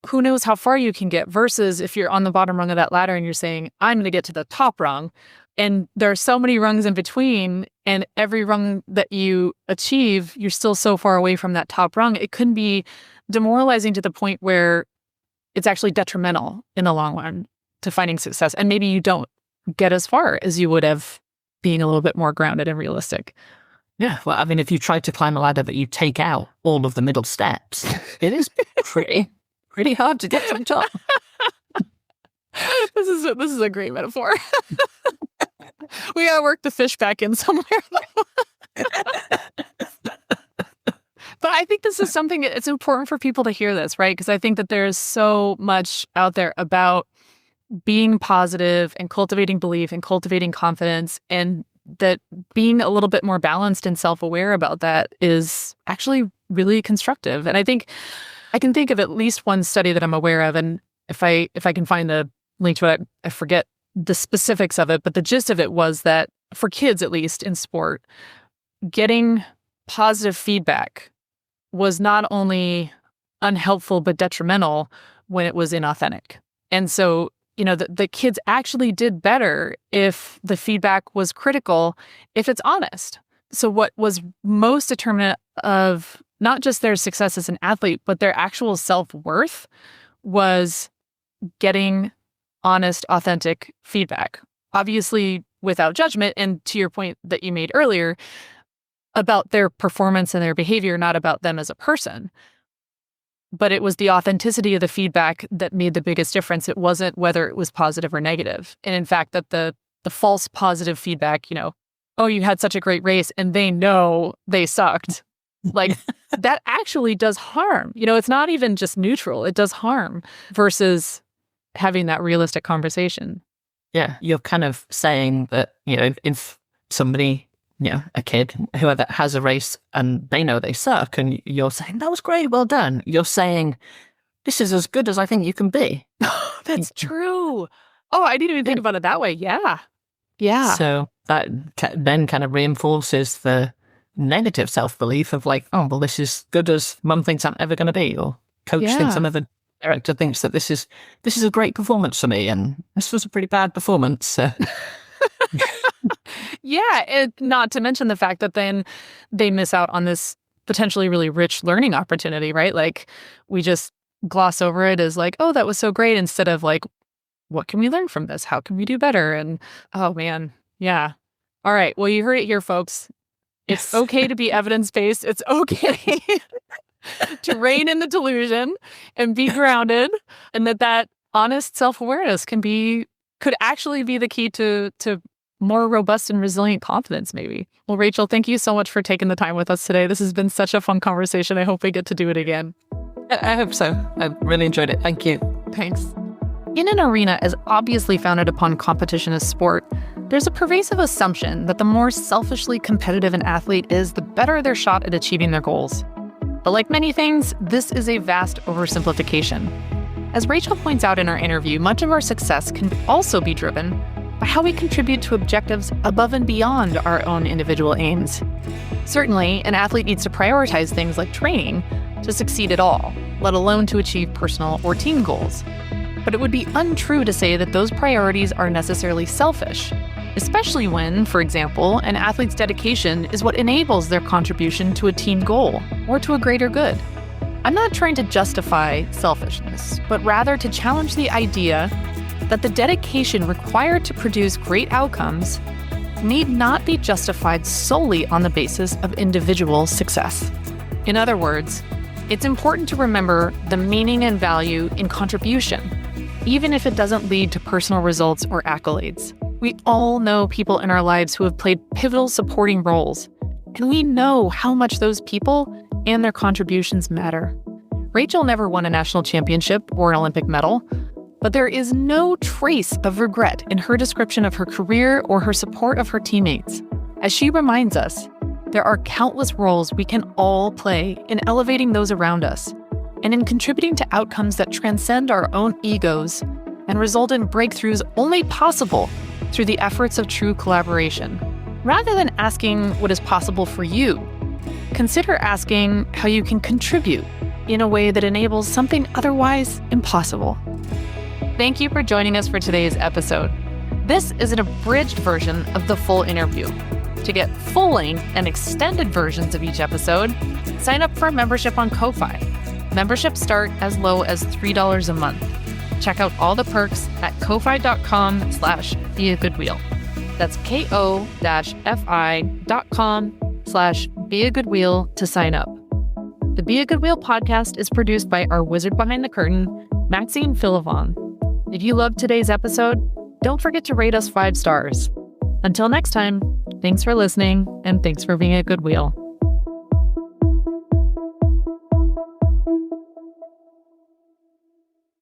who knows how far you can get, versus if you're on the bottom rung of that ladder and you're saying, I'm going to get to the top rung. And there are so many rungs in between, and every rung that you achieve, you're still so far away from that top rung. It can be demoralizing to the point where it's actually detrimental in the long run to finding success. And maybe you don't get as far as you would have being a little bit more grounded and realistic. Yeah. Well, I mean, if you try to climb a ladder that you take out all of the middle steps, it is pretty hard to get to the top. This is a great metaphor. We gotta work the fish back in somewhere. But I think this is something, it's important for people to hear this, right? Because I think that there is so much out there about being positive and cultivating belief and cultivating confidence, and that being a little bit more balanced and self-aware about that is actually really constructive. And I think I can think of at least one study that I'm aware of, and if I can find the link to it, I forget the specifics of it, but the gist of it was that for kids, at least in sport, getting positive feedback was not only unhelpful but detrimental when it was inauthentic. And so, the kids actually did better if the feedback was critical, if it's honest. So what was most determinant of not just their success as an athlete, but their actual self-worth was getting honest, authentic feedback, obviously without judgment. And to your point that you made earlier about their performance and their behavior, not about them as a person, but it was the authenticity of the feedback that made the biggest difference. It wasn't whether it was positive or negative. And in fact, that the false positive feedback, oh, you had such a great race, and they know they sucked. Like that actually does harm. It's not even just neutral. It does harm versus having that realistic conversation. Yeah, you're kind of saying that, if somebody, a kid, whoever has a race and they know they suck, and you're saying, that was great, well done. You're saying, this is as good as I think you can be. That's true. Oh, I didn't even think about it that way. Yeah. Yeah. So that then kind of reinforces the negative self-belief of like, oh, well, this is good as mum thinks I'm ever going to be, or coach thinks I'm ever, director thinks that this is a great performance for me, and this was a pretty bad performance. Yeah, not to mention the fact that then they miss out on this potentially really rich learning opportunity, right? Like we just gloss over it as like, oh, that was so great, instead of like, what can we learn from this? How can we do better? And oh man, yeah. All right, well, you heard it here, folks. It's okay to be evidence-based. It's okay to rein in the delusion and be grounded, and that honest self-awareness could actually be the key to more robust and resilient confidence, maybe. Well, Rachel, thank you so much for taking the time with us today. This has been such a fun conversation. I hope we get to do it again. I hope so. I really enjoyed it. Thank you. Thanks. In an arena as obviously founded upon competition as sport, there's a pervasive assumption that the more selfishly competitive an athlete is, the better their shot at achieving their goals. But like many things, this is a vast oversimplification. As Rachel points out in our interview, much of our success can also be driven by how we contribute to objectives above and beyond our own individual aims. Certainly, an athlete needs to prioritize things like training to succeed at all, let alone to achieve personal or team goals. But it would be untrue to say that those priorities are necessarily selfish, especially when, for example, an athlete's dedication is what enables their contribution to a team goal or to a greater good. I'm not trying to justify selfishness, but rather to challenge the idea that the dedication required to produce great outcomes need not be justified solely on the basis of individual success. In other words, it's important to remember the meaning and value in contribution, even if it doesn't lead to personal results or accolades. We all know people in our lives who have played pivotal supporting roles, and we know how much those people and their contributions matter. Rachel never won a national championship or an Olympic medal, but there is no trace of regret in her description of her career or her support of her teammates. As she reminds us, there are countless roles we can all play in elevating those around us, and in contributing to outcomes that transcend our own egos and result in breakthroughs only possible through the efforts of true collaboration. Rather than asking what is possible for you, consider asking how you can contribute in a way that enables something otherwise impossible. Thank you for joining us for today's episode. This is an abridged version of the full interview. To get full-length and extended versions of each episode, sign up for a membership on Ko-Fi. Memberships start as low as $3 a month. Check out all the perks at kofi.com/beagoodwheel. That's ko-fi.com/beagoodwheel to sign up. The Be a Good Wheel podcast is produced by our wizard behind the curtain, Maxine Philivon. If you loved today's episode, don't forget to rate us 5 stars. Until next time, thanks for listening and thanks for being a good wheel.